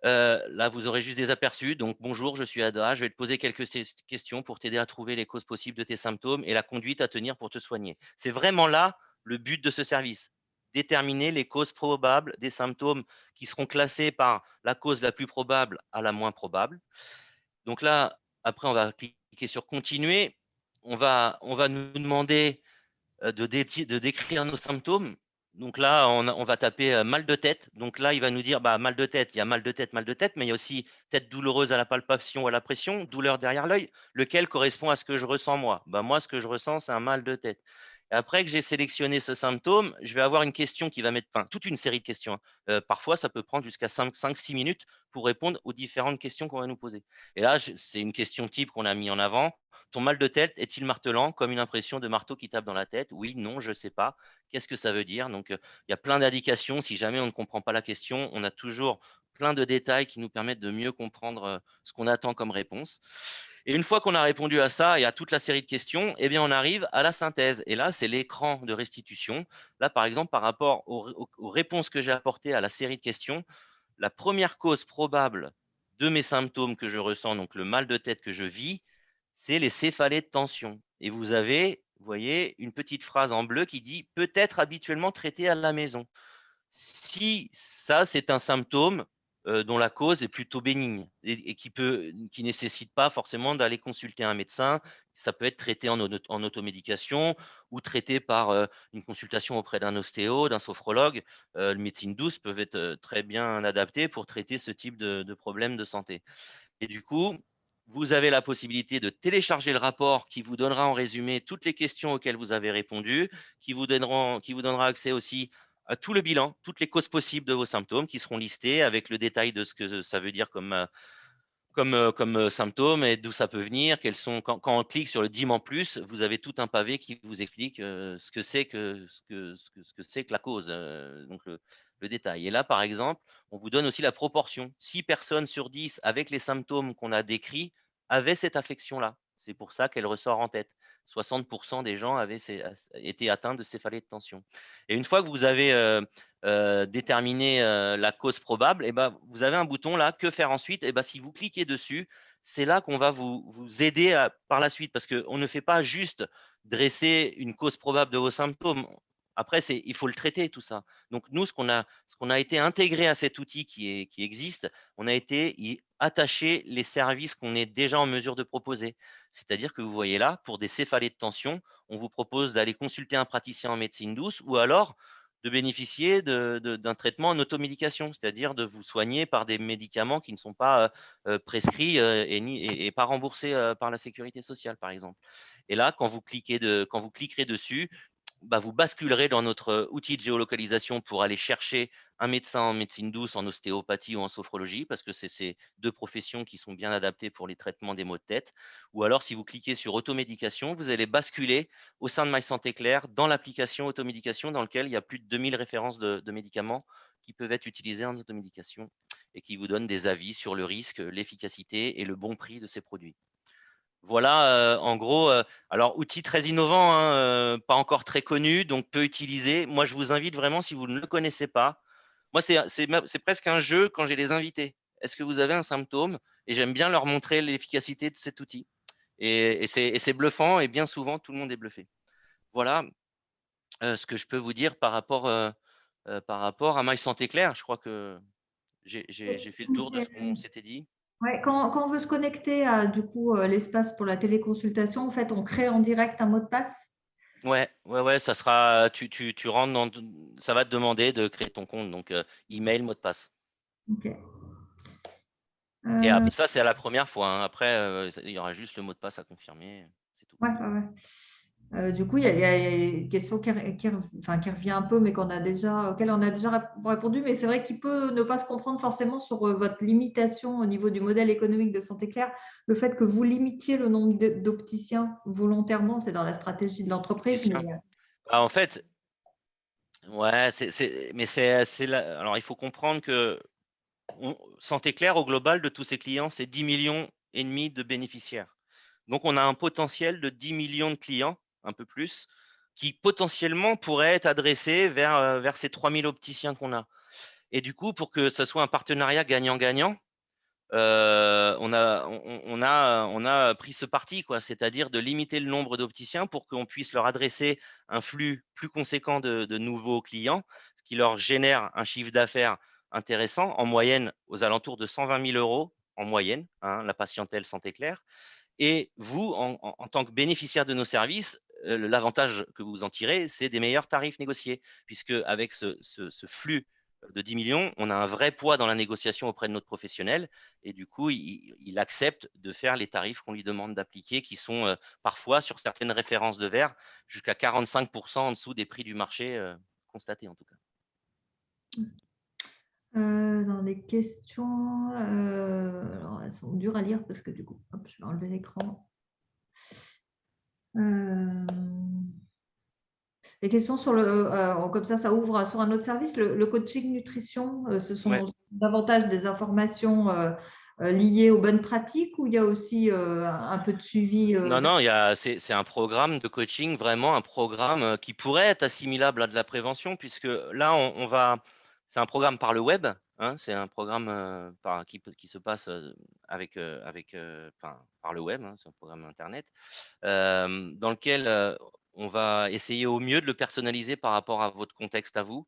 Là, vous aurez juste des aperçus. Donc, bonjour, je suis Ada. Je vais te poser quelques questions pour t'aider à trouver les causes possibles de tes symptômes et la conduite à tenir pour te soigner. C'est vraiment là le but de ce service. Déterminer les causes probables des symptômes qui seront classés par la cause la plus probable à la moins probable. Donc là, après, on va cliquer sur continuer. On va nous demander de décrire nos symptômes. Donc là, on va taper mal de tête. Donc là, il va nous dire mal de tête, il y a mal de tête, mais il y a aussi tête douloureuse à la palpation ou à la pression, douleur derrière l'œil, lequel correspond à ce que je ressens moi. Moi, ce que je ressens, c'est un mal de tête. Et après que j'ai sélectionné ce symptôme, je vais avoir une question qui va mettre, toute une série de questions. Parfois, ça peut prendre jusqu'à 5-6 minutes pour répondre aux différentes questions qu'on va nous poser. Et là, c'est une question type qu'on a mis en avant. Ton mal de tête est-il martelant, comme une impression de marteau qui tape dans la tête? Oui, non, je ne sais pas. Qu'est-ce que ça veut dire? Donc, il y a plein d'indications. Si jamais on ne comprend pas la question, on a toujours plein de détails qui nous permettent de mieux comprendre ce qu'on attend comme réponse. Et une fois qu'on a répondu à ça et à toute la série de questions, eh bien, on arrive à la synthèse. Et là, c'est l'écran de restitution. Là, par exemple, par rapport aux réponses que j'ai apportées à la série de questions, la première cause probable de mes symptômes que je ressens, donc le mal de tête que je vis, c'est les céphalées de tension. Et vous voyez, une petite phrase en bleu qui dit « peut être habituellement traité à la maison ». Si ça, c'est un symptôme dont la cause est plutôt bénigne et qui nécessite pas forcément d'aller consulter un médecin, ça peut être traité en automédication ou traité par une consultation auprès d'un ostéo, d'un sophrologue. Les médecines douces peuvent être très bien adaptées pour traiter ce type de problème de santé. Et du coup, vous avez la possibilité de télécharger le rapport qui vous donnera en résumé toutes les questions auxquelles vous avez répondu, qui vous donnera accès aussi à tout le bilan, toutes les causes possibles de vos symptômes qui seront listées avec le détail de ce que ça veut dire comme symptômes et d'où ça peut venir. Quand on clique sur le DIM en plus, vous avez tout un pavé qui vous explique ce que c'est que la cause, donc le détail. Et là, par exemple, on vous donne aussi la proportion. 6 personnes sur 10 avec les symptômes qu'on a décrits avaient cette affection-là. C'est pour ça qu'elle ressort en tête. 60% des gens avaient été atteints de céphalée de tension. Et une fois que vous avez déterminer la cause probable, vous avez un bouton là, que faire ensuite? Si vous cliquez dessus, c'est là qu'on va vous aider par la suite, parce qu'on ne fait pas juste dresser une cause probable de vos symptômes. Après, il faut le traiter, tout ça. Donc, nous, ce qu'on a été intégré à cet outil qui existe, on a été y attacher les services qu'on est déjà en mesure de proposer. C'est-à-dire que vous voyez là, pour des céphalées de tension, on vous propose d'aller consulter un praticien en médecine douce ou alors de bénéficier d'un traitement en automédication, c'est-à-dire de vous soigner par des médicaments qui ne sont pas prescrits et pas remboursés par la sécurité sociale, par exemple. Et là, quand vous cliquerez dessus, vous basculerez dans notre outil de géolocalisation pour aller chercher un médecin en médecine douce, en ostéopathie ou en sophrologie, parce que c'est ces deux professions qui sont bien adaptées pour les traitements des maux de tête. Ou alors, si vous cliquez sur automédication, vous allez basculer au sein de My Santé Claire dans l'application automédication dans laquelle il y a plus de 2000 références de médicaments qui peuvent être utilisés en automédication et qui vous donnent des avis sur le risque, l'efficacité et le bon prix de ces produits. Voilà, en gros, alors outil très innovant, hein, pas encore très connu, donc peu utilisé. Moi, je vous invite vraiment, si vous ne le connaissez pas, moi, c'est presque un jeu quand j'ai les invités. Est-ce que vous avez un symptôme? Et j'aime bien leur montrer l'efficacité de cet outil. Et c'est bluffant, et bien souvent, tout le monde est bluffé. Voilà ce que je peux vous dire par rapport à My Santé Claire. Je crois que j'ai fait le tour de ce qu'on s'était dit. Ouais, quand on veut se connecter à du coup l'espace pour la téléconsultation, en fait, on crée en direct un mot de passe. Ouais, ça sera, tu rentres dans, ça va te demander de créer ton compte, donc email, mot de passe. Ok. Et après, ça, c'est à la première fois, hein. Après, il y aura juste le mot de passe à confirmer, c'est tout. Ouais. Du coup, il y a une question qui revient un peu, mais auquel on a déjà répondu, mais c'est vrai qu'il peut ne pas se comprendre forcément sur votre limitation au niveau du modèle économique de Santé Claire. Le fait que vous limitiez le nombre d'opticiens volontairement, c'est dans la stratégie de l'entreprise. En fait, ouais, alors il faut comprendre que Santé Claire, au global, de tous ses clients, c'est 10,5 millions de bénéficiaires. Donc, on a un potentiel de 10 millions de clients, un peu plus, qui potentiellement pourraient être adressés vers ces 3000 opticiens qu'on a. Et du coup, pour que ce soit un partenariat gagnant-gagnant, on a pris ce parti, quoi, c'est-à-dire de limiter le nombre d'opticiens pour qu'on puisse leur adresser un flux plus conséquent de nouveaux clients, ce qui leur génère un chiffre d'affaires intéressant, en moyenne aux alentours de 120 000 € en moyenne, hein, la patientèle Santé Claire. Et vous, en tant que bénéficiaire de nos services, l'avantage que vous en tirez, c'est des meilleurs tarifs négociés, puisque avec ce flux de 10 millions, on a un vrai poids dans la négociation auprès de notre professionnel, et du coup, il accepte de faire les tarifs qu'on lui demande d'appliquer, qui sont parfois, sur certaines références de verre, jusqu'à 45% en dessous des prix du marché constatés en tout cas. Dans les questions, alors elles sont dures à lire parce que du coup, hop, je vais enlever l'écran. Les questions sur comme ça ouvre sur un autre service, le coaching nutrition, ce sont davantage des informations liées aux bonnes pratiques, ou il y a aussi un peu de suivi? Non, c'est un programme de coaching, vraiment un programme qui pourrait être assimilable à de la prévention, puisque là, c'est un programme par le web, hein, c'est un programme qui se passe par le web, hein, c'est un programme Internet, dans lequel on va essayer au mieux de le personnaliser par rapport à votre contexte à vous.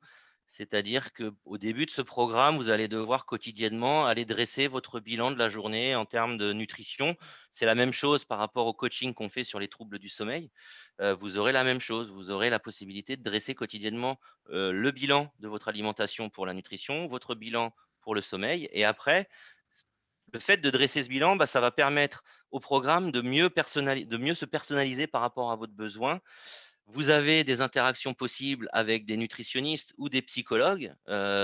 C'est-à-dire qu'au début de ce programme, vous allez devoir quotidiennement aller dresser votre bilan de la journée en termes de nutrition. C'est la même chose par rapport au coaching qu'on fait sur les troubles du sommeil. Vous aurez la même chose. Vous aurez la possibilité de dresser quotidiennement le bilan de votre alimentation pour la nutrition, votre bilan pour le sommeil. Et après, le fait de dresser ce bilan, ça va permettre au programme de mieux se personnaliser par rapport à votre besoin. Vous avez des interactions possibles avec des nutritionnistes ou des psychologues,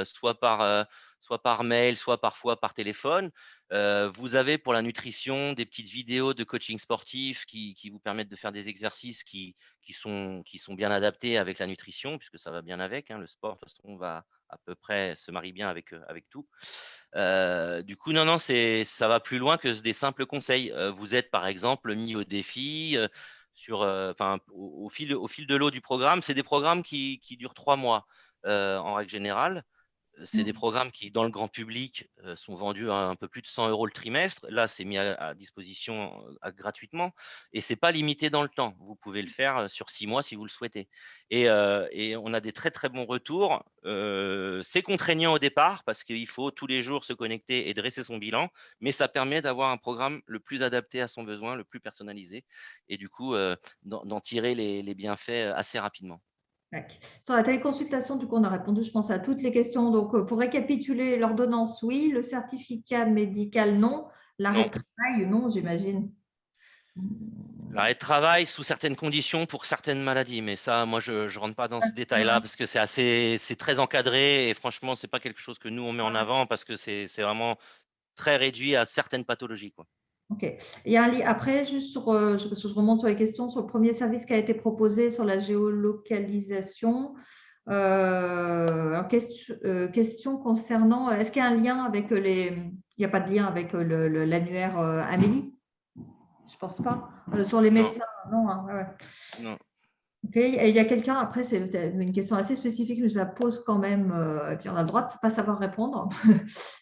soit par mail, soit parfois par téléphone. Vous avez pour la nutrition des petites vidéos de coaching sportif qui vous permettent de faire des exercices qui sont bien adaptés avec la nutrition, puisque ça va bien avec, hein. Le sport, de toute façon, va à peu près se marie bien avec tout. Du coup, non, ça va plus loin que des simples conseils. Vous êtes, par exemple, mis au défi au fil de l'eau du programme. C'est des programmes qui durent 3 mois en règle générale. C'est des programmes qui, dans le grand public, sont vendus à un peu plus de 100 € le trimestre. Là, c'est mis à disposition gratuitement, et ce n'est pas limité dans le temps. Vous pouvez le faire sur 6 mois si vous le souhaitez. Et on a des très, très bons retours. C'est contraignant au départ parce qu'il faut tous les jours se connecter et dresser son bilan, mais ça permet d'avoir un programme le plus adapté à son besoin, le plus personnalisé, et du coup, d'en tirer les bienfaits assez rapidement. Sur la téléconsultation, du coup, on a répondu, je pense, à toutes les questions. Donc, pour récapituler, l'ordonnance, oui. Le certificat médical, non. L'arrêt de travail, non, j'imagine. L'arrêt de travail sous certaines conditions pour certaines maladies, mais ça, moi, je ne rentre pas dans ce détail-là parce que c'est très encadré et franchement, c'est pas quelque chose que nous, on met en avant parce que c'est vraiment très réduit à certaines pathologies, quoi. Ok. Il y a après, juste sur, parce que je remonte sur les questions, sur le premier service qui a été proposé sur la géolocalisation. Question concernant, est-ce qu'il y a un lien avec il n'y a pas de lien avec l'annuaire Amélie? Je ne pense pas. Sur les Non. médecins, non. Hein, ouais. Non. Ok. Et il y a quelqu'un, après, c'est une question assez spécifique, mais je la pose quand même, et puis on a le droit de ne pas savoir répondre.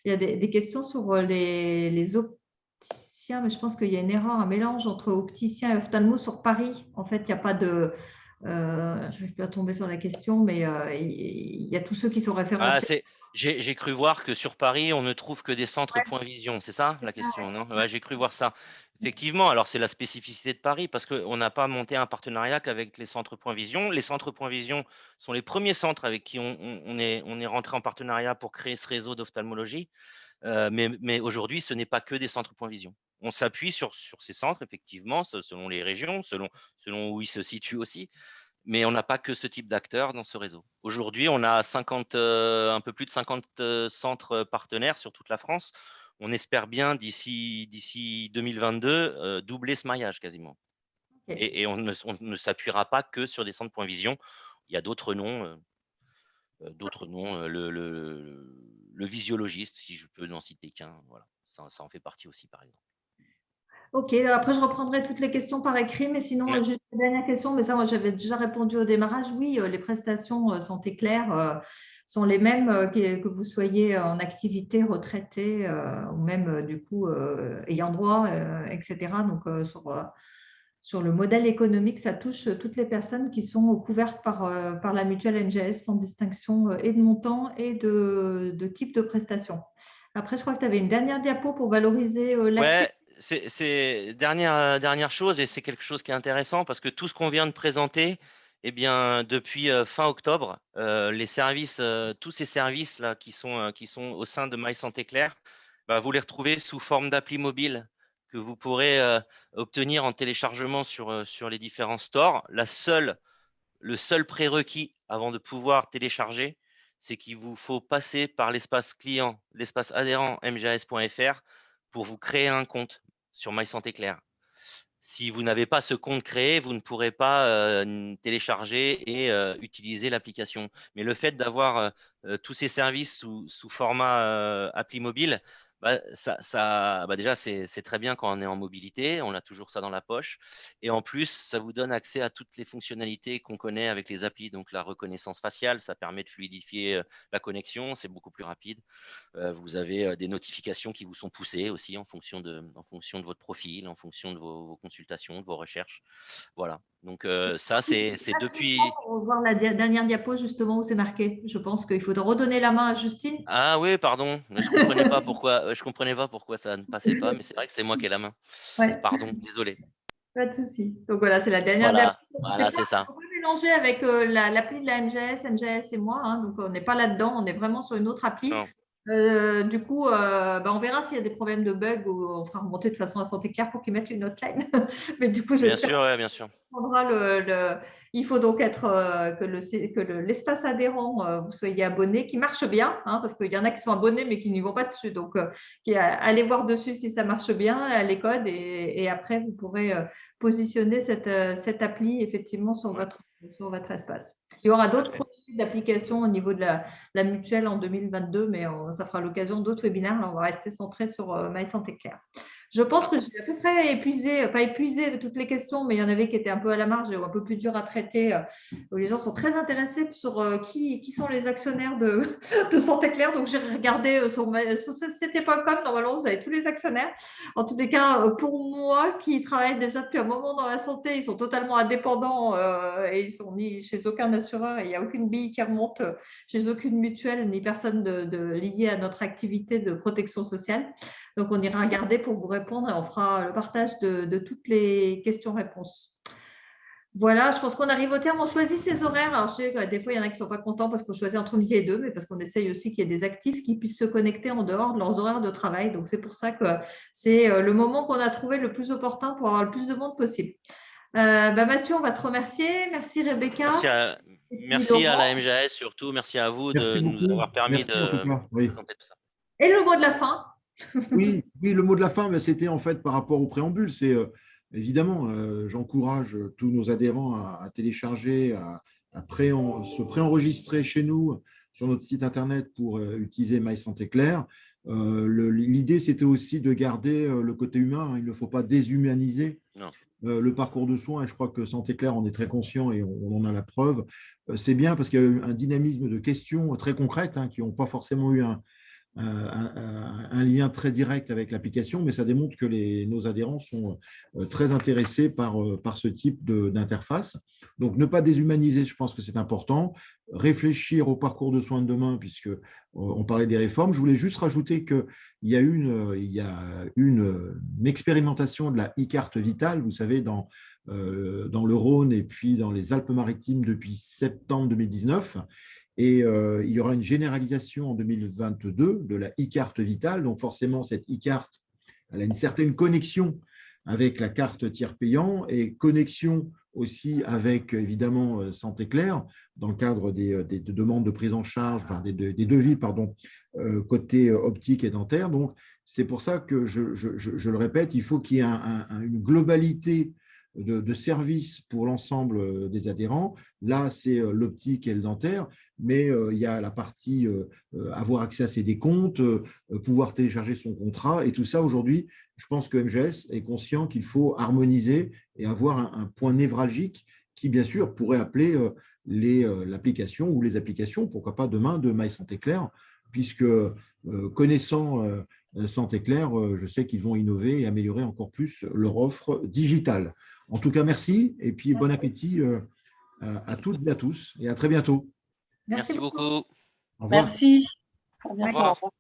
Il y a des questions sur les opticiens, mais je pense qu'il y a une erreur, un mélange entre opticien et ophtalmo sur Paris. En fait, il n'y a pas de… je n'arrive plus à tomber sur la question, mais il y a tous ceux qui sont référencés. J'ai cru voir que sur Paris, on ne trouve que des centres Point Vision. C'est ça la question, non? Ouais, j'ai cru voir ça. Effectivement, alors c'est la spécificité de Paris parce qu'on n'a pas monté un partenariat qu'avec les centres Point Vision. Les centres Point Vision sont les premiers centres avec qui on est rentré en partenariat pour créer ce réseau d'ophtalmologie. Mais aujourd'hui, ce n'est pas que des centres Point Vision. On s'appuie sur ces centres, effectivement, selon les régions, selon où ils se situent aussi. Mais on n'a pas que ce type d'acteurs dans ce réseau. Aujourd'hui, on a un peu plus de 50 centres partenaires sur toute la France. On espère bien d'ici 2022 doubler ce maillage quasiment. Okay. Et on ne s'appuiera pas que sur des centres Point Vision. Il y a d'autres noms, le visiologiste, si je peux n'en citer qu'un. Voilà, ça en fait partie aussi, par exemple. Ok, après je reprendrai toutes les questions par écrit, mais sinon, Ouais. juste une dernière question, mais ça, moi j'avais déjà répondu au démarrage. Oui, les prestations santé claire sont les mêmes que vous soyez en activité, retraité ou même du coup ayant droit, etc. Donc sur le modèle économique, ça touche toutes les personnes qui sont couvertes par la mutuelle MGS sans distinction et de montant et de type de prestation. Après, je crois que tu avais une dernière diapo pour valoriser l'accès. Ouais, c'est dernière chose, et c'est quelque chose qui est intéressant parce que tout ce qu'on vient de présenter, eh bien, depuis fin octobre, les services, tous ces services-là qui sont au sein de My Santé Claire, bah, vous les retrouvez sous forme d'appli mobile que vous pourrez obtenir en téléchargement sur les différents stores. Le seul prérequis avant de pouvoir télécharger, c'est qu'il vous faut passer par l'espace client, l'espace adhérent mgas.fr pour vous créer un compte sur My Santé Claire. Si vous n'avez pas ce compte créé, vous ne pourrez pas télécharger et utiliser l'application. Mais le fait d'avoir tous ces services sous format appli mobile, bah, déjà, c'est très bien quand on est en mobilité, on a toujours ça dans la poche. Et en plus, ça vous donne accès à toutes les fonctionnalités qu'on connaît avec les applis. Donc, la reconnaissance faciale, ça permet de fluidifier la connexion, c'est beaucoup plus rapide. Vous avez des notifications qui vous sont poussées aussi en fonction de votre profil, en fonction de vos consultations, de vos recherches. Voilà. Donc ça, c'est depuis… Pour voir la dernière diapo justement où c'est marqué. Je pense qu'il faut redonner la main à Justine. Ah oui, pardon, mais je comprenais pas pourquoi ça ne passait pas, mais c'est vrai que c'est moi qui ai la main. Ouais, Pardon, désolé. pas de souci. Donc voilà, c'est la dernière diapo. Voilà, c'est ça. On peut mélanger avec l'appli de la MGS et moi. Hein, donc on n'est pas là-dedans, on est vraiment sur une autre appli. Non. Du coup, on verra s'il y a des problèmes de bugs ou on fera remonter de façon à Santé Claire pour qu'ils mettent une hotline. Mais du coup, Bien j'espère sûr, ouais, bien sûr. il faut donc être que l'espace adhérent, vous soyez abonné, qui marche bien, hein, parce qu'il y en a qui sont abonnés mais qui n'y vont pas dessus. Donc, allez voir dessus si ça marche bien, les codes, et après, vous pourrez positionner cette appli effectivement sur votre espace. Il y aura d'autres projets d'application au niveau de la mutuelle en 2022, mais ça fera l'occasion d'autres webinaires. Là, on va rester centré sur My Santé Claire. Je pense que j'ai à peu près pas épuisé toutes les questions, mais il y en avait qui étaient un peu à la marge et un peu plus dures à traiter. Où les gens sont très intéressés sur qui sont les actionnaires de Santé Claire. Donc, j'ai regardé sur société.com. Normalement, vous avez tous les actionnaires. En tous les cas, pour moi, qui travaille déjà depuis un moment dans la santé, ils sont totalement indépendants et ils sont ni chez aucun assureur. Et il n'y a aucune bille qui remonte chez aucune mutuelle ni personne liée à notre activité de protection sociale. Donc, on ira regarder pour vous répondre et on fera le partage de toutes les questions-réponses. Voilà, je pense qu'on arrive au terme. On choisit ses horaires. Alors, je sais que des fois, il y en a qui ne sont pas contents parce qu'on choisit entre midi et 2, mais parce qu'on essaye aussi qu'il y ait des actifs qui puissent se connecter en dehors de leurs horaires de travail. Donc, c'est pour ça que c'est le moment qu'on a trouvé le plus opportun pour avoir le plus de monde possible. Mathieu, on va te remercier. Merci Rebecca. Merci à la MJS surtout. Merci à vous Merci de nous beaucoup. avoir permis Merci en tout cas. Oui. présenter tout ça. Et le mot de la fin. Oui, le mot de la fin, c'était en fait par rapport au préambule. C'est évidemment, j'encourage tous nos adhérents à télécharger, se préenregistrer chez nous sur notre site internet pour utiliser My Santé Claire. L'idée, c'était aussi de garder le côté humain. Il ne faut pas déshumaniser le parcours de soins. Et je crois que Santé Claire en est très conscient et on en a la preuve. C'est bien parce qu'il y a eu un dynamisme de questions très concrètes qui n'ont pas forcément eu un lien très direct avec l'application, mais ça démontre que nos adhérents sont très intéressés par ce type d'interface. Donc, ne pas déshumaniser, je pense que c'est important. Réfléchir au parcours de soins de demain, puisque on parlait des réformes. Je voulais juste rajouter qu'il y a une expérimentation de la e-carte vitale, vous savez, dans le Rhône et puis dans les Alpes-Maritimes depuis septembre 2019. Et il y aura une généralisation en 2022 de la e-carte vitale. Donc forcément, cette e-carte, elle a une certaine connexion avec la carte tiers payant et connexion aussi avec, évidemment, Santé Claire dans le cadre des demandes de prise en charge, enfin, des devis, pardon, côté optique et dentaire. Donc, c'est pour ça que, je le répète, il faut qu'il y ait une globalité de services pour l'ensemble des adhérents. Là, c'est l'optique et le dentaire, mais il y a la partie avoir accès à ses décomptes, pouvoir télécharger son contrat, et tout ça, aujourd'hui, je pense que MGS est conscient qu'il faut harmoniser et avoir un point névralgique qui, bien sûr, pourrait appeler l'application ou les applications, pourquoi pas demain, de My Santé Claire, puisque connaissant Santé Claire, je sais qu'ils vont innover et améliorer encore plus leur offre digitale. En tout cas, merci et puis bon appétit à toutes et à tous et à très bientôt. Merci beaucoup. Au revoir. Merci. À bientôt. Au revoir.